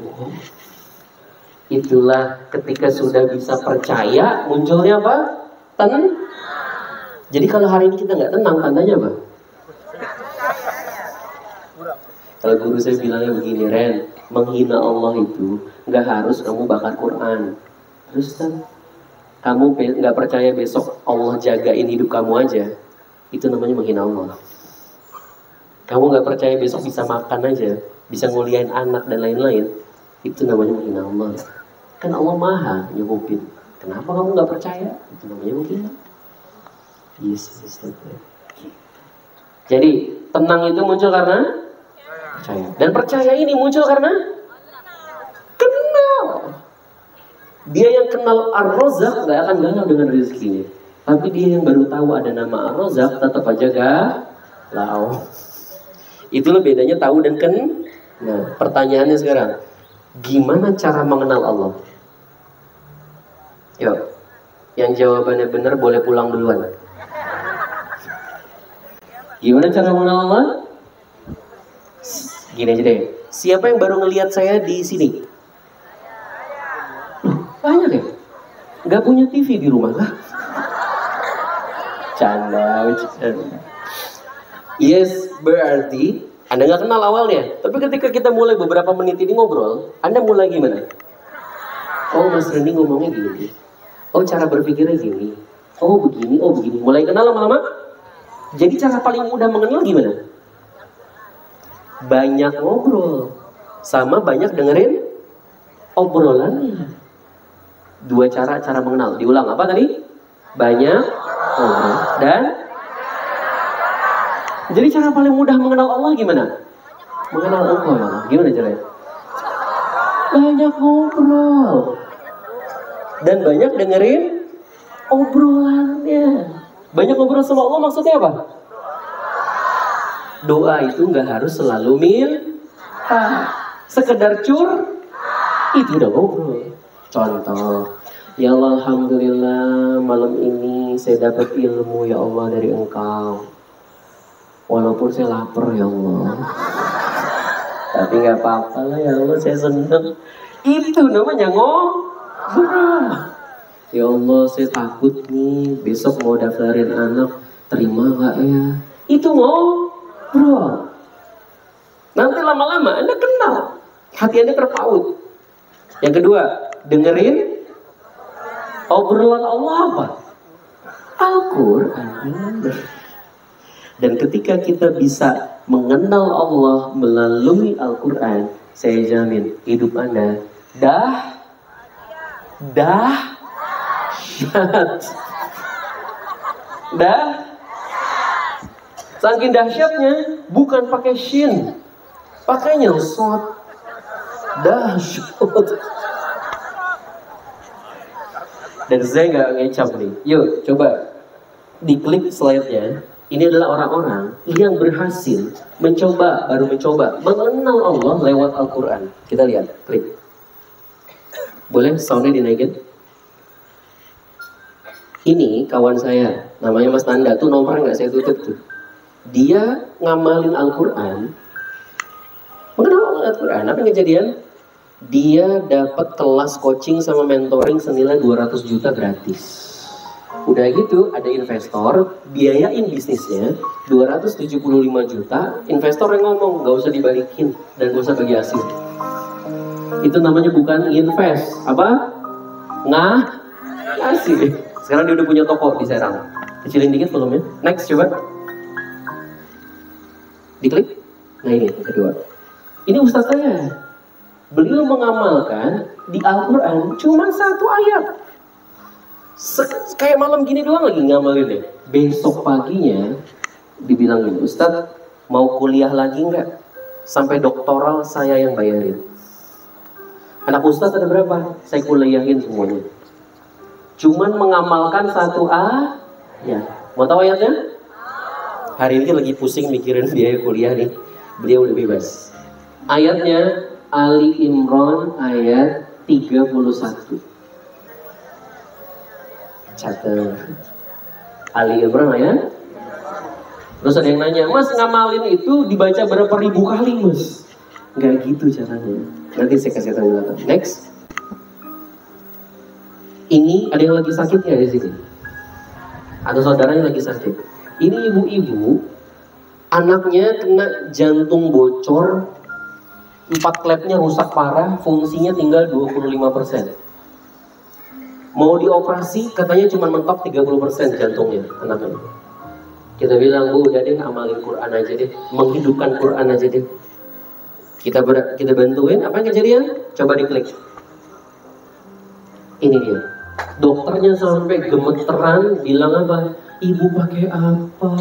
Itulah ketika sudah bisa percaya, munculnya apa? Tenang. Jadi kalau hari ini kita nggak tenang, tandanya apa? Kalau guru saya bilangnya begini, Ren, menghina Allah itu nggak harus kamu bakar Quran. Terus kan, kamu nggak percaya besok Allah jagain hidup kamu aja, itu namanya menghina Allah. Kamu nggak percaya besok bisa makan aja, bisa nguliain anak dan lain-lain, itu namanya menghina Allah. Kan Allah maha nyukupin. Kenapa kamu nggak percaya? Itu namanya menghina. Yes. Jadi tenang itu muncul karena percaya. Dan percaya ini muncul karena kenal. Dia yang kenal Ar-Razzaq gak akan galau dengan rezekinya. Tapi dia yang baru tahu ada nama Ar-Razzaq tetap aja galau. Itulah bedanya tahu dan kenal. Nah, pertanyaannya sekarang, gimana cara mengenal Allah? Yuk, yang jawabannya benar boleh pulang duluan. Gimana cara mengenal Allah? Gini aja deh. Siapa yang baru ngelihat saya di sini? Banyak ya? Gak punya TV di rumah kah? Canda. Yes, berarti Anda gak kenal awalnya. Tapi ketika kita mulai beberapa menit ini ngobrol, Anda mulai gimana? Oh, Mas Reni ngomongnya gini. Oh, cara berpikirnya gini. Oh, begini, oh begini. Mulai kenal lama-lama. Jadi cara paling mudah mengenal gimana? Banyak ngobrol. Sama banyak dengerin obrolannya. Dua cara mengenal. Diulang apa tadi? Banyak ngobrol dan jadi cara paling mudah mengenal Allah gimana? Mengenal Allah. Gimana caranya? Banyak ngobrol dan banyak dengerin obrolannya. Banyak ngobrol sama Allah maksudnya apa? Doa itu nggak harus selalu minta. Sekedar itu udah ngobrol. Contoh, ya Allah, alhamdulillah malam ini saya dapat ilmu ya Allah dari Engkau. Walaupun saya lapar ya Allah, tapi nggak apa-apa lah ya Allah, saya senang. Itu namanya ngobrol. Ya Allah, saya takut nih besok mau daftarin anak, terima nggak ya? Itu ngobrol. Bro, nanti lama-lama Anda kenal, hati Anda terpaut. Yang kedua, dengerin obrolan Allah apa? Al-Quran. Dan ketika kita bisa mengenal Allah melalui Al-Quran, saya jamin hidup Anda saking dahsyatnya, bukan pakai shin, pakainya sod. Dahsyat. Dan saya nggak ngecap nih. Yuk, coba diklik slide-nya. Ini adalah orang-orang yang berhasil baru mencoba mengenal Allah lewat Al-Quran. Kita lihat, klik. Boleh soundnya dinaikin? Ini kawan saya, namanya Mas Tanda, tuh nomor nggak saya tutup tuh. Dia ngamalin Al-Quran, mengenal Al-Quran, apa yang kejadian? Dia dapat kelas coaching sama mentoring senilai 200 juta gratis. Udah gitu, ada investor, biayain bisnisnya 275 juta, investor yang ngomong, gak usah dibalikin, dan gak usah bagi hasil. Itu namanya bukan invest, apa? Ngasih. Sekarang dia udah punya toko di Serang. Kecilin dikit volumenya. Next, coba. Diklik. Nah ini, yang kedua. Ini ustaz saya. Beliau mengamalkan di Al-Quran cuma 1 ayat. Kayak malam gini doang lagi ngamalin deh. Besok paginya dibilang gini, Ustaz mau kuliah lagi nggak? Sampai doktoral saya yang bayarin. Anak Ustaz ada berapa? Saya kuliahin semuanya. Cuman mengamalkan 1 ayat. Mau tahu ayatnya? Hari ini lagi pusing mikirin biaya kuliah nih. Beliau udah bebas. Ayatnya Ali Imran ayat 31. Catat. Ali Imran ayat. Terus ada yang nanya, Mas ngamalin itu dibaca berapa ribu kali, Mas? Enggak gitu caranya. Nanti saya kasih tahu. Next. Ini ada yang lagi sakit ya di sini? Ada saudaranya lagi sakit. Ini ibu-ibu, anaknya kena jantung bocor, 4 klepnya rusak parah, fungsinya tinggal 25%. Mau dioperasi, katanya cuma mentok 30% jantungnya anaknya. Kita bilang, Bu, udah deh amalin Quran aja deh, menghidupkan Quran aja deh. Kita bantuin, apa yang kejadian? Coba diklik. Ini dia. Dokternya sampai gemeteran, bilang apa? Ibu pakai apa?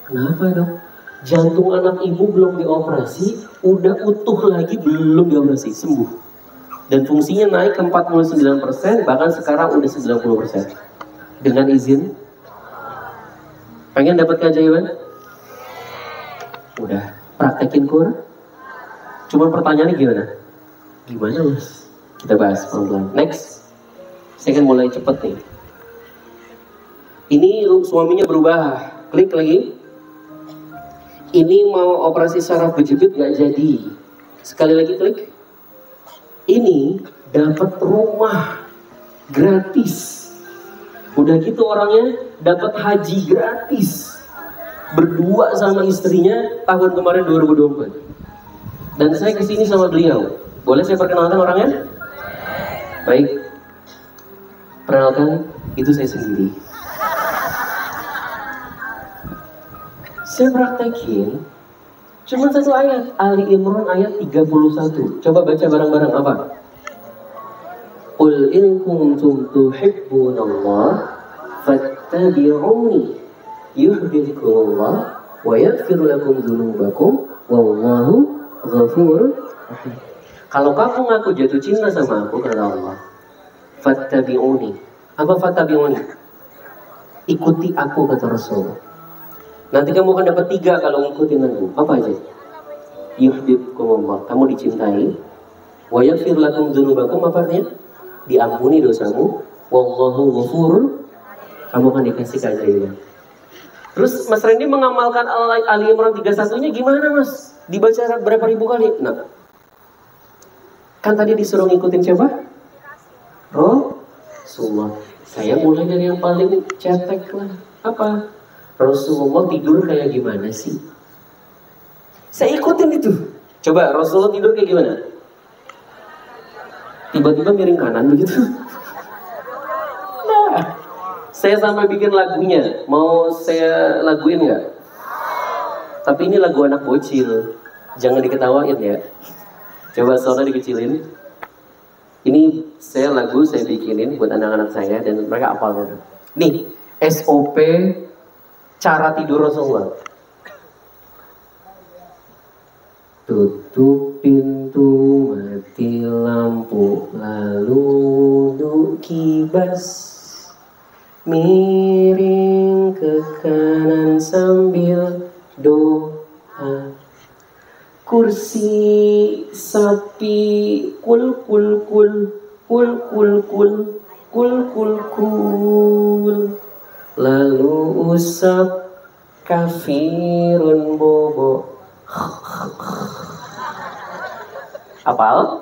Kenapa dok? Jantung anak ibu belum dioperasi, udah utuh lagi belum dioperasi, sembuh. Dan fungsinya naik ke 49%, bahkan sekarang udah 90%. Dengan izin. Pengen dapat keajaiban? Udah, praktekin Quran. Cuma pertanyaannya gimana? Gimana Mas? Kita bahas pelan-pelan. Next. Saya kan mulai cepet nih. Ini suaminya berubah. Klik lagi. Ini mau operasi saraf berjepit gak jadi. Sekali lagi klik. Ini dapat rumah gratis. Udah gitu orangnya dapat haji gratis. Berdua sama istrinya tahun kemarin 2024. Dan saya kesini sama beliau. Boleh saya perkenalkan orangnya? Baik. Perkenalkan, itu saya sendiri. Saya praktekin cuma 1 ayat, Ali Imran ayat 31. Coba baca bareng-bareng apa? Qul in kuntum tuhibbunallah fattabi'uni yuhibbukumullah wa yaghfir lakum dzunubakum wallahu ghafurur rahim. Kalau kamu ngaku jatuh cinta sama aku, kata Allah, fattabi'uni. Apa fattabi'uni? Ikuti aku, kata Rasul. Nanti kamu akan dapat 3 kalau ngikutin aku. Apa aja? Yuhibbukumullah, kamu dicintai. Wa yaghfir lakum dzunubakum, apa artinya? Diampuni dosamu. Wallahu ghafur, kamu akan dikasih keajaiban. Terus Mas Randy mengamalkan Ali Imran 31-nya gimana Mas? Dibaca berapa ribu kali? Nah, kan tadi disuruh ngikutin siapa? Rasulullah. Saya mulai dari yang paling cetek lah. Apa? Rasulullah tidur kayak gimana sih? Saya ikutin itu. Coba Rasulullah tidur kayak gimana? Tiba-tiba miring kanan begitu. Nah, saya sampai bikin lagunya. Mau saya laguin nggak? Tapi ini lagu anak bocil. Jangan diketawain ya. Coba soalnya dikecilin. Ini lagu saya bikinin buat anak-anak saya dan mereka hafal. Nih, SOP cara tidur Rasulullah. Tutup pintu, mati lampu, lalu duduk kibas, miring ke kanan sambil doa. Kursi sapi kul kul kul kul kul kul kul kul kul, lalu usap kafirun bobo. Apal?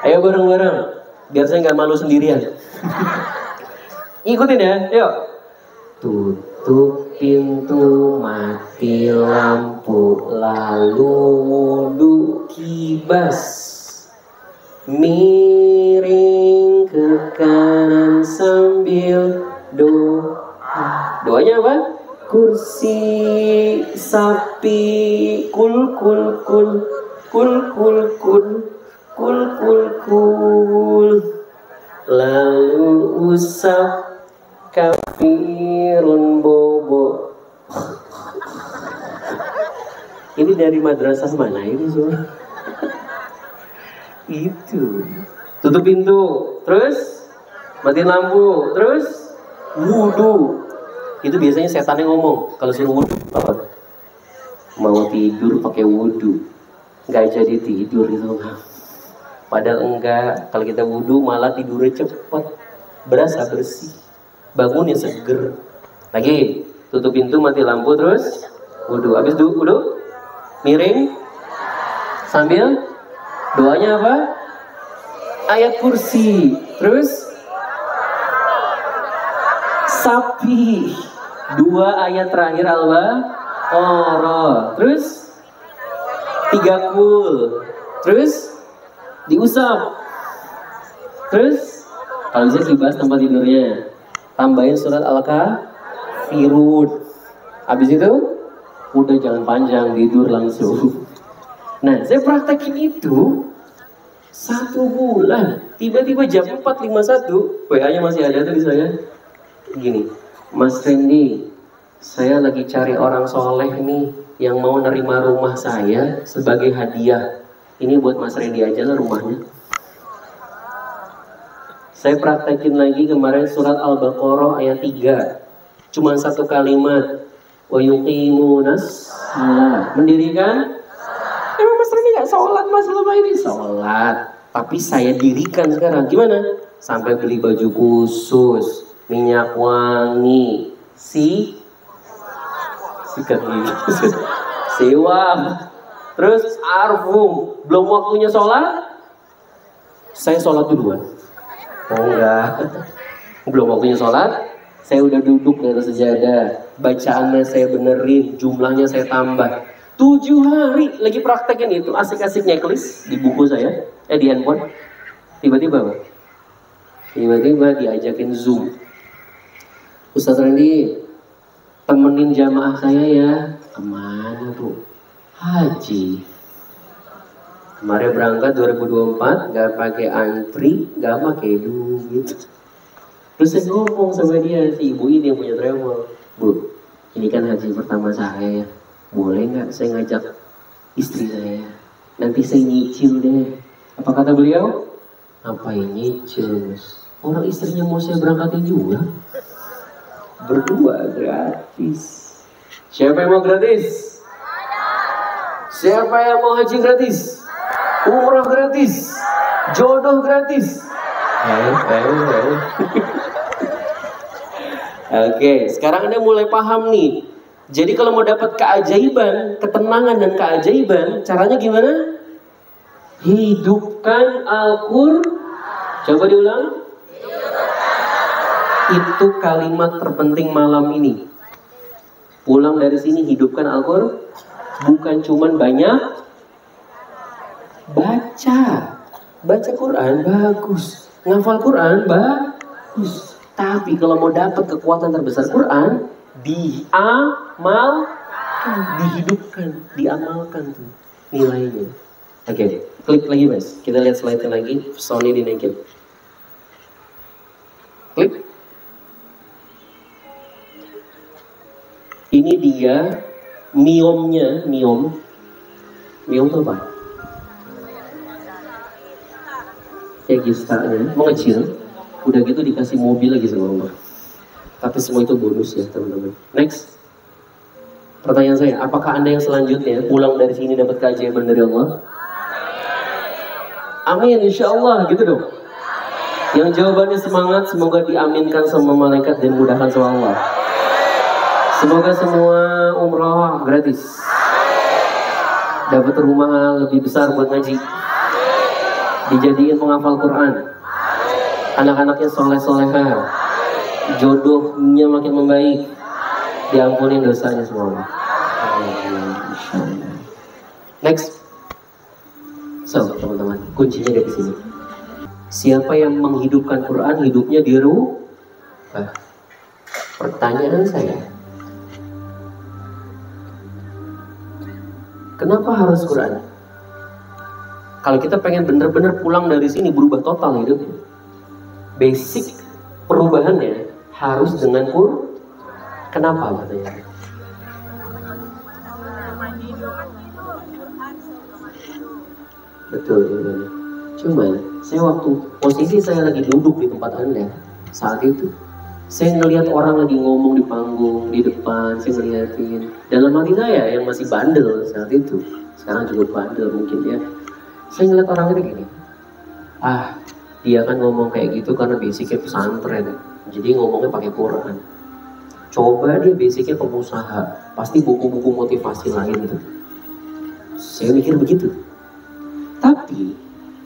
Ayo bareng-bareng, biar saya nggak malu sendirian. Ikutin ya, yuk. Tutup pintu, mati lampu, lalu wudhu kibas, miring ke kanan sambil doa. Doanya apa? Kursi sapi kul kul kul kul kul kul kul kul kul, lalu usap kafirun bobo. Ini dari madrasah mana ini semua? Itu. Tutup pintu, terus matiin lampu, terus wudhu. Itu biasanya setannya ngomong kalau suruh wudhu apa? Mau tidur pakai wudhu, nggak jadi tidur itu. Padahal enggak, kalau kita wudhu malah tidurnya cepat, berasa bersih, bangunnya seger. Lagi, tutup pintu, mati lampu, terus wudhu. Habis wudhu, miring, sambil doanya apa? Ayat kursi, terus sapi. 2 ayat terakhir Al-Baqarah, terus 3 kul, terus diusap, terus kalau bisa dibahas tempat tidurnya, tambahin surat Al-Kafirun. Habis itu udah jangan panjang, tidur langsung. Nah, saya praktekin itu 1 bulan, tiba-tiba jam 4.51 WA-nya masih ada tuh di saya. Gini, Mas Randy, saya lagi cari orang soleh nih yang mau nerima rumah saya sebagai hadiah. Ini buat Mas Randy aja lah rumahnya. Saya praktekin lagi kemarin surat Al-Baqarah ayat 3. Cuma 1 kalimat. Wa yuqimunas shalah. Mendirikan? Emang Mas Randy gak sholat Mas selama ini? Sholat. Tapi saya dirikan sekarang. Gimana? Sampai beli baju khusus, minyak wangi, sikat gigi, siwak, terus parfum. Belum waktunya sholat, saya sholat duluan. Oh enggak, belum waktunya sholat, saya udah duduk di atas sejadah, bacaannya saya benerin, jumlahnya saya tambah. 7 hari lagi praktekin itu, asik-asik nyeklis di buku saya, di handphone. Tiba-tiba diajakin Zoom. Ustaz Randy, temenin jamaah saya ya. Kemana tuh? Haji. Kemarin berangkat 2024, gak pakai antri, gak pakai duit. Terus saya ngomong sama dia, si ibu ini yang punya travel. Bu, ini kan haji pertama saya, boleh gak saya ngajak istri saya? Nanti saya nyicil deh. Apa kata beliau? Ngapain nyicil? Orang istrinya mau saya berangkatin juga. Berdua gratis. Siapa yang mau gratis? Siapa yang mau haji gratis? Umrah gratis? Jodoh gratis? Oke, sekarang Anda mulai paham nih. Jadi kalau mau dapat keajaiban, ketenangan dan keajaiban, caranya gimana? Hidupkan Al-Qur'an. Coba diulang. Itu kalimat terpenting malam ini. Pulang dari sini hidupkan Al-Qur'an. Bukan cuman banyak baca. Baca Quran bagus, ngafal Quran bagus. Tapi kalau mau dapat kekuatan terbesar Quran, dihidupkan, diamalkan tuh nilainya. Oke, klik lagi mas. Kita lihat slide-nya lagi. Sony dinaikin. Klik. Ini dia miomnya, miom itu apa? Kayak gistanya, mengecil. Udah gitu dikasih mobil lagi sama Allah. Tapi semua itu bonus ya teman-teman. Next. Pertanyaan saya, apakah Anda yang selanjutnya pulang dari sini dapat keajaiban dari Allah? Amin, insya Allah, gitu dong. Yang jawabannya semangat, semoga diaminkan sama malaikat dan mudahkan sama Allah. Semoga semua umrah gratis. Dapat rumah lebih besar buat ngaji. Dijadiin penghafal Quran. Anak-anaknya soleh-soleha. Jodohnya makin membaik. Diampunin dosanya semua. Next. So, teman-teman, kuncinya dari sini. Siapa yang menghidupkan Quran, hidupnya dirubah. Pertanyaan saya, kenapa harus Quran? Kalau kita pengen benar-benar pulang dari sini berubah total hidupnya, basic perubahannya harus dengan Quran. Kenapa katanya? Betul. Cuma saya waktu posisi saya lagi duduk di tempat Anda saat itu, saya ngelihat orang lagi ngomong di panggung di depan, saya ngeliatin. Dalam hati saya yang masih bandel saat itu, sekarang juga bandel mungkin ya. Saya ngeliat orang itu gini, dia kan ngomong kayak gitu karena basicnya pesantren, jadi ngomongnya pakai Quran. Coba dia basicnya pengusaha, pasti buku-buku motivasi lain tuh. Saya mikir begitu. Tapi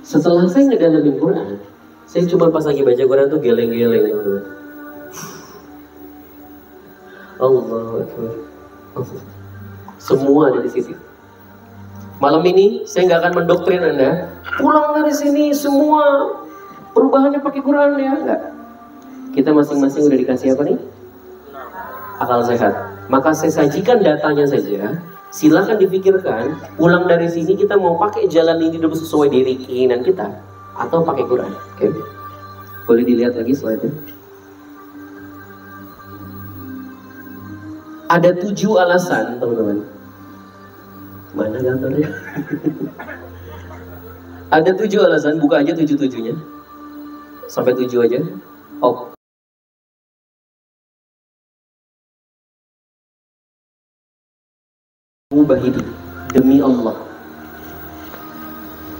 setelah saya ngedalamin Quran, saya cuma pas lagi baca Quran tuh geleng-geleng. Allahu Akbar. Semua ada di situ. Malam ini saya nggak akan mendoktrin Anda. Pulang dari sini semua perubahannya pakai Quran ya, enggak. Kita masing-masing udah dikasih apa nih? Akal sehat. Maka saya sajikan datanya saja. Silakan dipikirkan. Pulang dari sini kita mau pakai jalan ini dulu sesuai dari keinginan kita, atau pakai Quran. Oke? Boleh dilihat lagi slide-nya. Ada 7 alasan, teman-teman. Mana gambarnya? Ada 7 alasan, buka aja 7-7-nya. Sampai 7 aja. Oh. Ubah hidup demi Allah.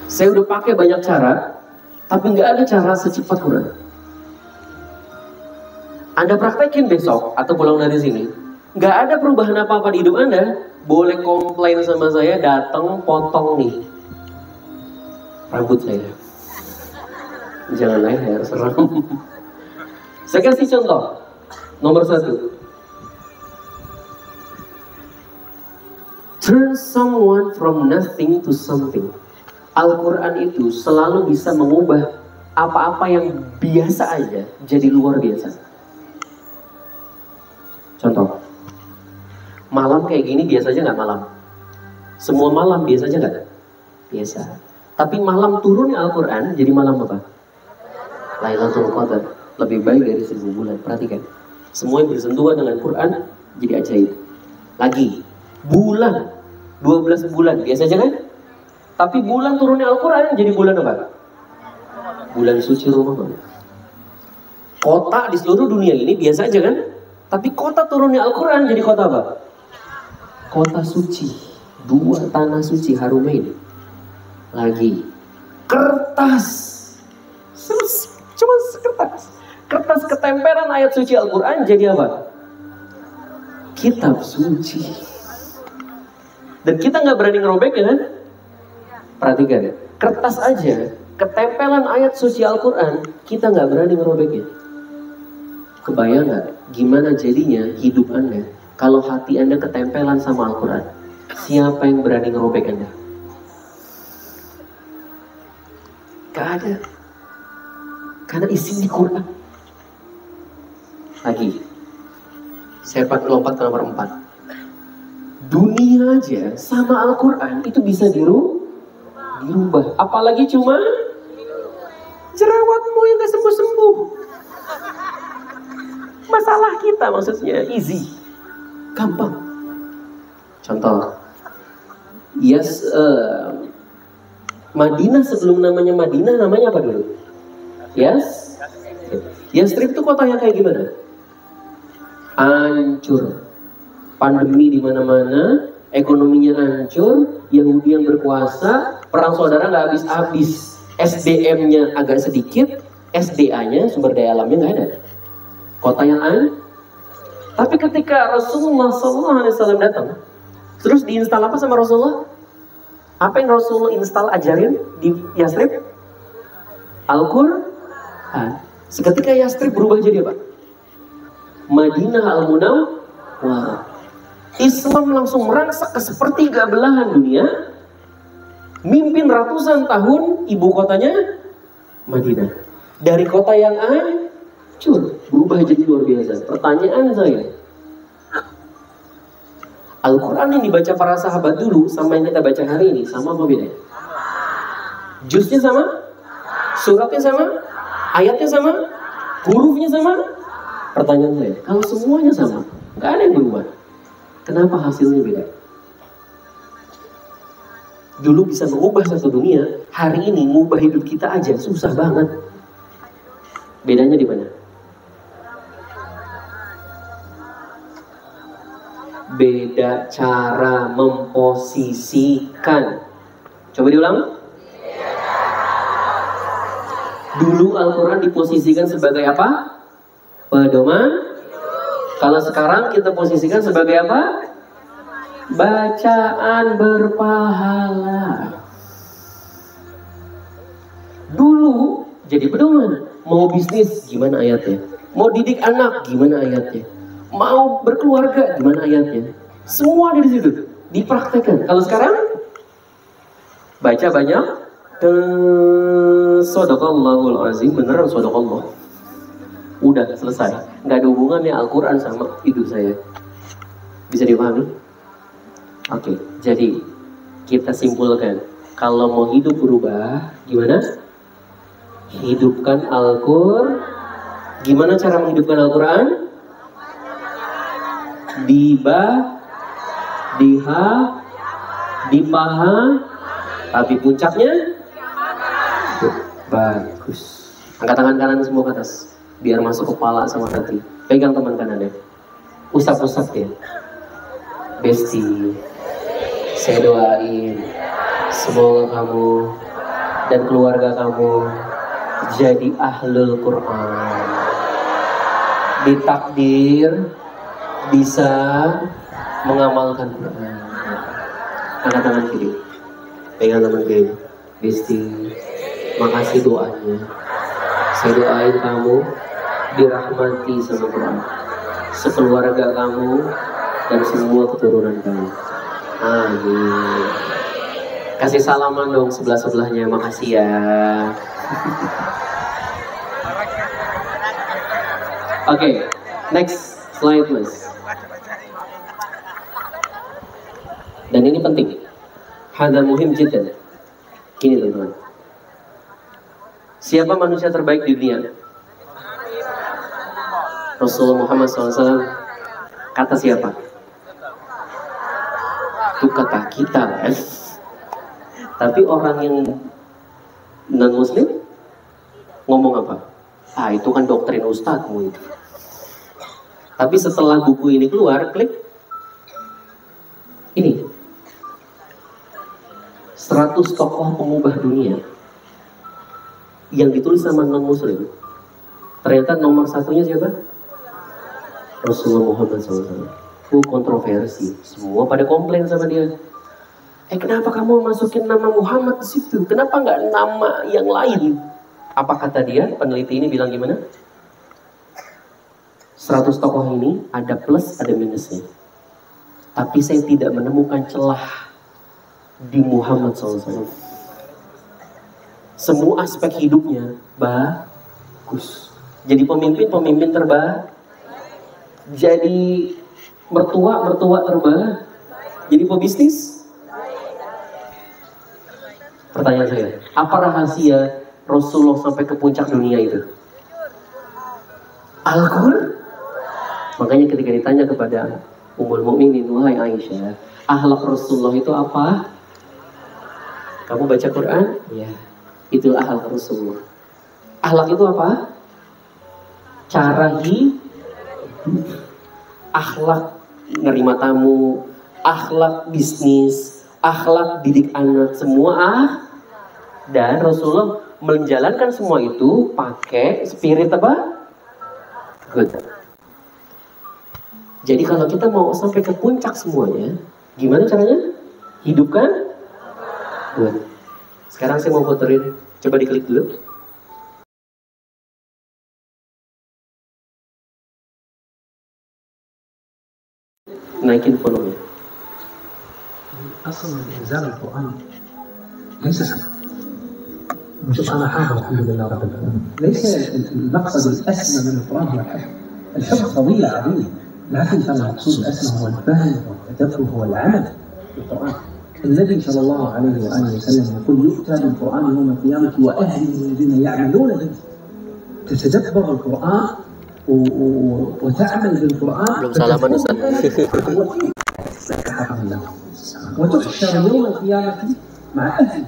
Saya udah pakai banyak cara, tapi nggak ada cara secepat Quran. Anda praktekin besok atau pulang dari sini, nggak ada perubahan apa-apa di hidup Anda, boleh komplain sama saya, datang potong nih rambut saya. Jangan leher, serem. Saya kasih contoh. Nomor 1. Turn someone from nothing to something. Al-Quran itu selalu bisa mengubah apa-apa yang biasa aja jadi luar biasa. Contoh, malam kayak gini biasa aja nggak malam? Semua malam biasa aja nggak? Biasa. Tapi malam turunnya Al-Quran jadi malam apa? Lailatul Qadar. Lebih baik dari 1000 bulan. Perhatikan. Semua yang bersentuhan dengan Quran jadi ajaib. Lagi, bulan 12 bulan biasa aja kan? Tapi bulan turunnya Al-Quran jadi bulan apa? Bulan suci Ramadan. Kota di seluruh dunia ini biasa aja kan? Tapi kota turunnya Al-Quran jadi kota apa? Kota suci. 2 tanah suci Harumain. Lagi, kertas. Cuma kertas. Kertas ketempelan ayat suci Al-Quran jadi apa? Kitab suci. Dan kita nggak berani ngerobek ya kan? Perhatikan, kertas aja, ketempelan ayat suci Al-Quran, kita nggak berani ngerobeknya. Kebayang nggak gimana jadinya hidup Anda kalau hati Anda ketempelan sama Al-Quran? Siapa yang berani ngerobek Anda? Gak ada. Karena isi di Quran. Lagi, saya lompat ke nomor 4. Dunia aja sama Al-Quran itu bisa dirubah. Apalagi cuma jerawatmu yang gak sembuh-sembuh. Masalah kita maksudnya easy, gampang. Contoh, Madinah sebelum namanya Madinah namanya apa dulu? Yastrib itu kota yang kayak gimana? Hancur, pandemi di mana-mana, ekonominya hancur, Yahudi yang berkuasa, perang saudara nggak habis-habis, SDM-nya agak sedikit, SDA-nya sumber daya alamnya nggak ada. Kota yang tapi ketika Rasulullah SAW datang, terus diinstal apa sama Rasulullah? Apa yang Rasulullah install ajarin di Yastrib? Al-Quran. Seketika Yastrib berubah jadi apa? Madinah Al-Munawwarah. Islam langsung merangsek ke sepertiga belahan dunia, mimpin ratusan tahun, ibu kotanya Madinah. Dari kota yang hancur berubah jadi luar biasa. Pertanyaan saya, Al-Quran yang dibaca para sahabat dulu sama yang kita baca hari ini sama apa beda? Jusnya sama? Suratnya sama? Ayatnya sama? Hurufnya sama? Pertanyaan saya, kalau semuanya sama, nggak ada yang berubah, kenapa hasilnya beda? Dulu bisa mengubah satu dunia, hari ini mengubah hidup kita aja susah banget. Bedanya di mana? Beda cara memposisikan. Coba diulang. Dulu Al-Quran diposisikan sebagai apa? Pedoman. Kalau sekarang kita posisikan sebagai apa? Bacaan berpahala. Dulu jadi pedoman. Mau bisnis gimana ayatnya? Mau didik anak gimana ayatnya? Mau berkeluarga gimana ayatnya? Semua ada di situ, dipraktekkan. Kalau sekarang baca banyak, Shadaqallahul azim, beneran shadaqallah. Udah selesai, nggak ada hubungannya Al-Quran sama hidup saya. Bisa dipahami? Oke, jadi kita simpulkan, kalau mau hidup berubah, gimana? Hidupkan Al-Quran. Gimana cara menghidupkan Al-Quran? Dipaham, tapi puncaknya bagus. Angkat tangan kanan semua ke atas, biar masuk kepala sama hati. Pegang teman kanannya, usap-usap ya. Besti, saya doain semoga kamu dan keluarga kamu jadi ahlul Quran, ditakdir bisa mengamalkan Quran. Angkat tangan kiri, pegang tangan kiri. Besti, makasih doanya. Saya doain kamu dirahmati sama Quran, sekeluarga kamu dan semua keturunan kamu. Amin. Kasih salaman dong sebelah-sebelahnya. Makasih ya. Oke, next slide please. Dan ini penting, hadza muhim jiddan. Gini teman-teman, siapa manusia terbaik di dunia? Rasulullah Muhammad SAW. Kata siapa? Itu kata kita. Tapi orang yang non-muslim ngomong apa? Ah, itu kan doktrin ustadzmu itu. Tapi setelah buku ini keluar, klik ini 100 tokoh pengubah dunia yang ditulis sama non-muslim. Ternyata nomor satunya siapa? Rasulullah Muhammad SAW. Kontroversi, semua pada komplain sama dia. Kenapa kamu masukin nama Muhammad di situ? Kenapa nggak nama yang lain? Apa kata dia? Peneliti ini bilang gimana? 100 tokoh ini ada plus, ada minusnya. Tapi saya tidak menemukan celah di Muhammad SAW. Semua aspek hidupnya bagus. Jadi pemimpin terbaik. Jadi mertua terbaik. Jadi pebisnis. Pertanyaan saya, apa rahasia Rasulullah sampai ke puncak dunia itu? Al-Quran. Makanya ketika ditanya kepada Ummul Mukminin, wahai Aisyah, akhlak Rasulullah itu apa? Kamu baca Quran? Ya, itu akhlak Rasulullah. Akhlak itu apa? Cara akhlak nerima tamu, akhlak bisnis, akhlak didik anak, semua dan Rasulullah menjalankan semua itu pakai spirit apa? Good. Jadi kalau kita mau sampai ke puncak semuanya, gimana caranya? Hidupkan good. Sekarang saya mau puterin, coba diklik dulu. Naikin volumenya. أصلا إنزال القرآن ليس سهل. شوف أنا حافظ الحمد لله رب العالمين. ليس المقصد الأسمى من القرآن هو الحفظ. الحفظ فضيلة عظيمة، لكن ترى المقصود الأسمى هو الفهم والتدبر والعمل بالقرآن. النبي صلى الله عليه وآله وسلم يقول يؤتى بالقرآن يوم القيامة وأهله الذين يعملون به. تتدبر القرآن وتعمل بالقرآن. وتحشر يوم القيامة مع أهله.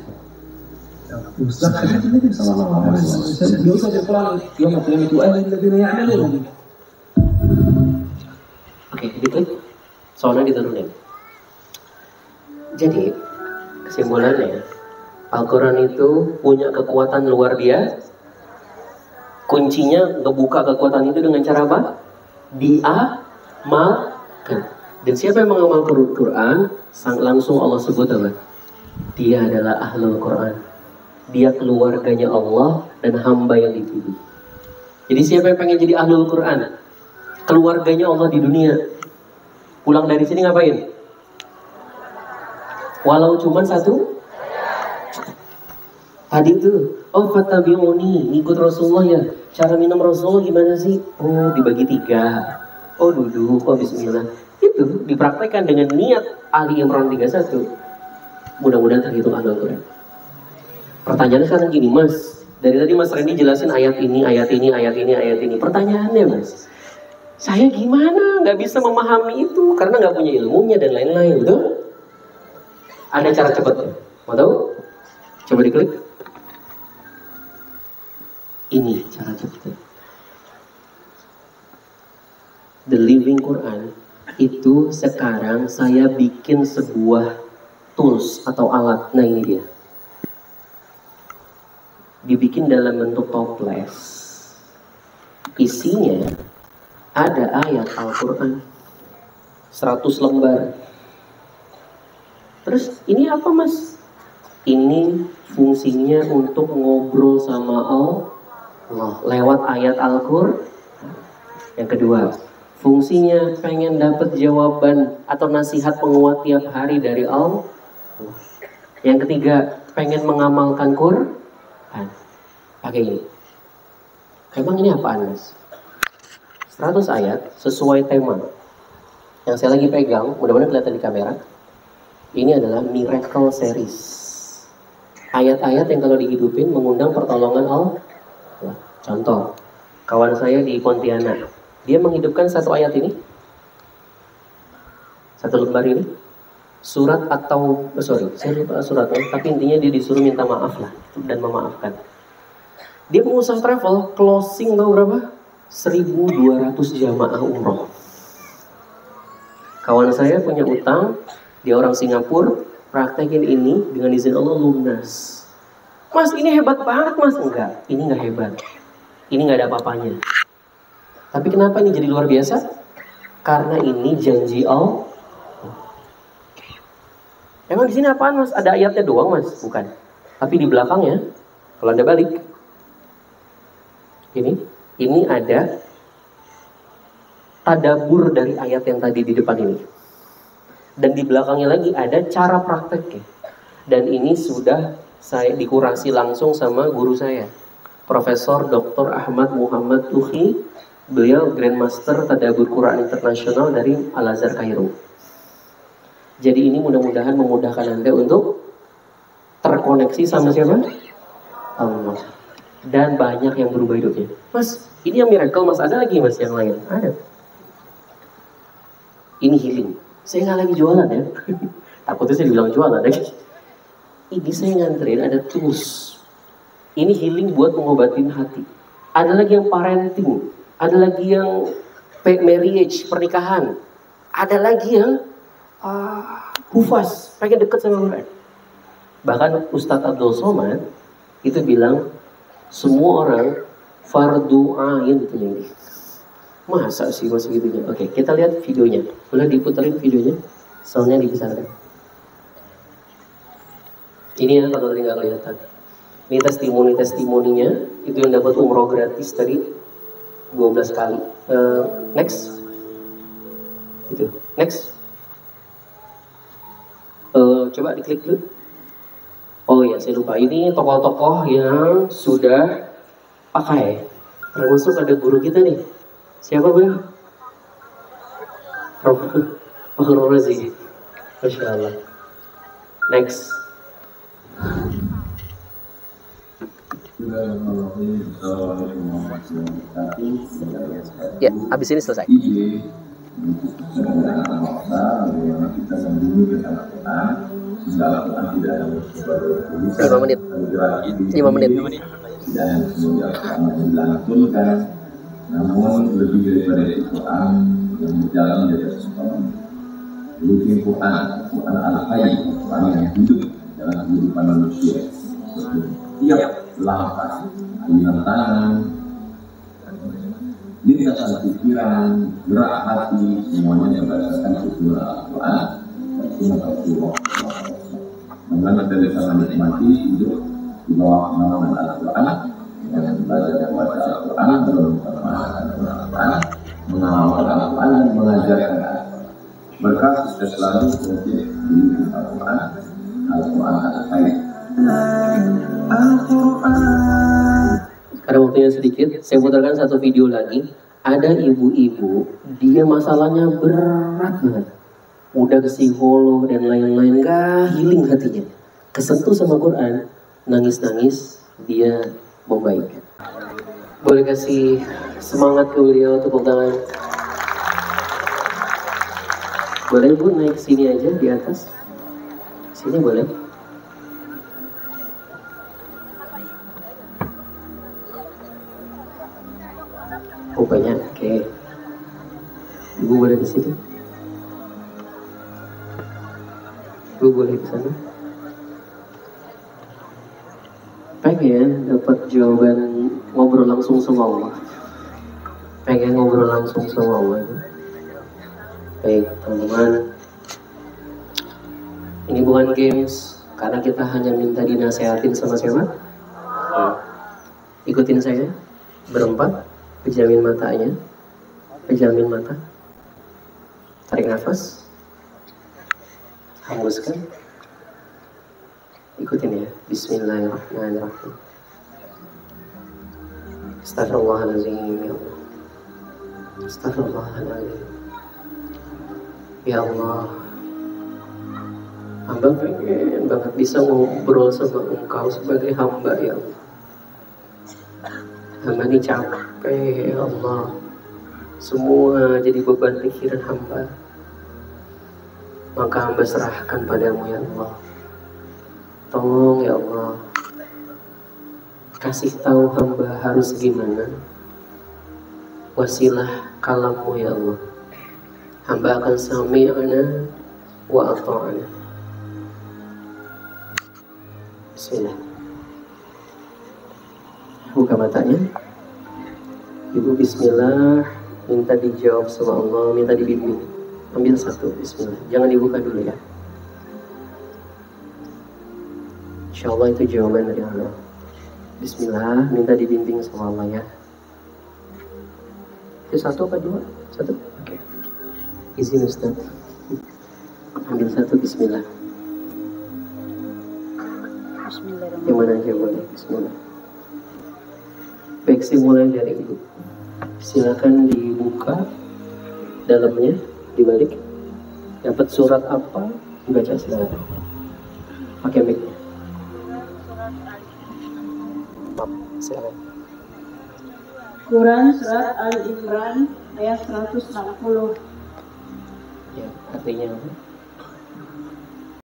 النبي صلى الله عليه وسلم يؤتى بالقرآن يوم القيامة وأهله الذين يعملون به. Oke, diklik. Soalnya diturunin. Jadi, kesimpulannya, Al-Quran itu punya kekuatan luar biasa. Kuncinya ngebuka kekuatan itu dengan cara apa? Diamalkan. Dan siapa yang mengamalkan Quran, langsung Allah sebut apa? Dia adalah ahlul Quran. Dia keluarganya Allah dan hamba yang dipilih. Jadi siapa yang pengen jadi ahlul Quran? Keluarganya Allah di dunia. Pulang dari sini ngapain? Walau cuma satu. Tadi itu, oh fattabi'uni, ngikut Rasulullah ya. Cara minum Rasulullah gimana sih? Oh dibagi 3. Oh duduk, oh bismillah. Itu dipraktekkan dengan niat Ali Imran 31. Mudah-mudahan terhitung ahlul Quran. Pertanyaannya sekarang gini, Mas. Dari tadi Mas Randy jelasin ayat ini. Pertanyaannya, Mas, saya gimana nggak bisa memahami itu karena nggak punya ilmunya dan lain-lain, betul? Ada cara cepatnya, mau tahu? Coba diklik. Ini cara cepatnya. The Living Quran itu sekarang saya bikin sebuah tools atau alat. Nah ini dia. Dibikin dalam bentuk toples. Isinya ada ayat Al-Quran 100 lembar. Terus ini apa, Mas? Ini fungsinya untuk ngobrol sama Allah lewat ayat Al-Quran. Yang kedua, fungsinya pengen dapat jawaban atau nasihat penguat tiap hari dari Allah. Yang ketiga, pengen mengamalkan Quran. Pakai ini. Emang ini apaan, Mas? 100 ayat sesuai tema. Yang saya lagi pegang, mudah-mudahan kelihatan di kamera. Ini adalah Miracle Series. Ayat-ayat yang kalau dihidupin mengundang pertolongan Allah. Contoh, kawan saya di Pontianak, dia menghidupkan satu ayat ini, satu lembar ini, surat atau saya lupa suratnya, tapi intinya dia disuruh minta maaf lah dan memaafkan. Dia pengusaha travel, closing tahu berapa? 1.200 jamaah umroh. Kawan saya punya utang, dia orang Singapura, praktekin ini dengan izin Allah lunas. Mas ini hebat banget, Mas. Enggak, ini nggak hebat. Ini nggak ada apa-apanya. Tapi kenapa ini jadi luar biasa? Karena ini janji Allah. Emang di sini apaan, Mas? Ada ayatnya doang, Mas? Bukan. Tapi di belakangnya, kalau Anda balik, ini ada tadabbur dari ayat yang tadi di depan ini. Dan di belakangnya lagi ada cara prakteknya. Dan ini sudah saya dikurasi langsung sama guru saya, Profesor Dr. Ahmad Muhammad Tuhi. Beliau Grandmaster Tadabbur Quran Internasional dari Al-Azhar Kairo. Jadi ini mudah-mudahan memudahkan Anda untuk terkoneksi sama siapa? Allah. Dan banyak yang berubah hidupnya. Mas, ini yang miracle, Mas. Ada lagi, Mas, yang lain? Ada. Ini healing. Saya nggak lagi jualan ya. Takutnya saya bilang jualan ya. Ini saya nganterin ada tools. Ini healing buat mengobatin hati. Ada lagi yang parenting. Ada lagi yang marriage, pernikahan. Ada lagi yang hufaz, pengen deket sama Quran. Bahkan Ustadz Abdul Somad itu bilang semua orang fardu ain gitu ini. Masa sih masih gitunya? Oke, kita lihat videonya. Boleh diputerin videonya? Soalnya dibesarkan. Ini ya kalau tadi nggak kelihatan. Ini testimoninya itu yang dapat umroh gratis tadi 12 kali. Next. Gitu. Next. Coba diklik dulu. Oh ya, saya lupa. Ini tokoh-tokoh yang sudah pakai. Termasuk ada guru kita nih. Siapa beliau? Prof. Fakhrul Razi. Masya Allah. Next. Ya, habis ini selesai. 5 menit. 5 menit. Dan semoga dilangsungkan. Namun lebih daripada itu Quran yang berjalan di atas Quran. Bukan Quran al-hayy, Quran yang hidup dalam kehidupan manusia. Setiap langkah, aliran tangan, lintasan pikiran, gerak hati, semuanya berdasarkan usul Al-Quran dan sunnah Rasulullah. Bagaimana kita bisa menikmati hidup di bawah naungan Al-Quran dengan belajar dan baca Al-Quran, berpemahaman Al-Quran, mengamalkan Al-Quran dan mengajarkan Al-Quran. Berkah sukses selalu untuk diri Al-Quran, Al-Quran al-Hayy. Karena waktunya sedikit, saya putarkan satu video lagi. Ada ibu-ibu, dia masalahnya berat banget. Udah ke psikolog dan lain-lain, gak healing hatinya. Kesentuh sama Quran, nangis-nangis, dia membaik. Boleh kasih semangat ke beliau, tepuk tangan. Boleh Bu naik sini aja di atas. Sini boleh. Oh banyak, oke. Ibu boleh di sini. Ibu boleh di sana. Pengen dapat jawaban ngobrol langsung sama Allah. Pengen ngobrol langsung sama Allah. Baik teman-teman. Ini bukan games, karena kita hanya minta dinasehatin sama siapa? Ikutin saya berempat. Pejamin matanya, pejamin mata, tarik nafas, hembuskan, ikutin ya. Bismillahirrahmanirrahim. Astagfirullahaladzim, ya Allah. Astagfirullahaladzim. Ya Allah, hamba pengen banget bisa ngobrol sama Engkau sebagai hamba, ya Allah. Hamba ini capek, ya Allah. Semua jadi beban pikiran hamba. Maka hamba serahkan padamu, ya Allah. Tolong, ya Allah. Kasih tahu hamba harus gimana. Wasilah kalammu, ya Allah. Hamba akan sami'ana wa ata'ana. Bismillah. Buka matanya. Ibu bismillah, minta dijawab sama Allah, minta dibimbing. Ambil satu, bismillah. Jangan dibuka dulu ya. Insya Allah itu jawaban dari Allah. Bismillah, minta dibimbing sama Allah ya. Itu satu apa dua? Satu? Oke. Izin Ustaz. Ambil satu, bismillah. Bismillahirrahmanirrahim. Yang mana aja boleh, bismillah. Baik, saya mulai dari Ibu. Silakan dibuka dalamnya, dibalik. Dapat surat apa? Dibaca silakan. Pakai mic. Maaf, silakan. Quran Surat Al Imran ayat 160. Ya, artinya apa?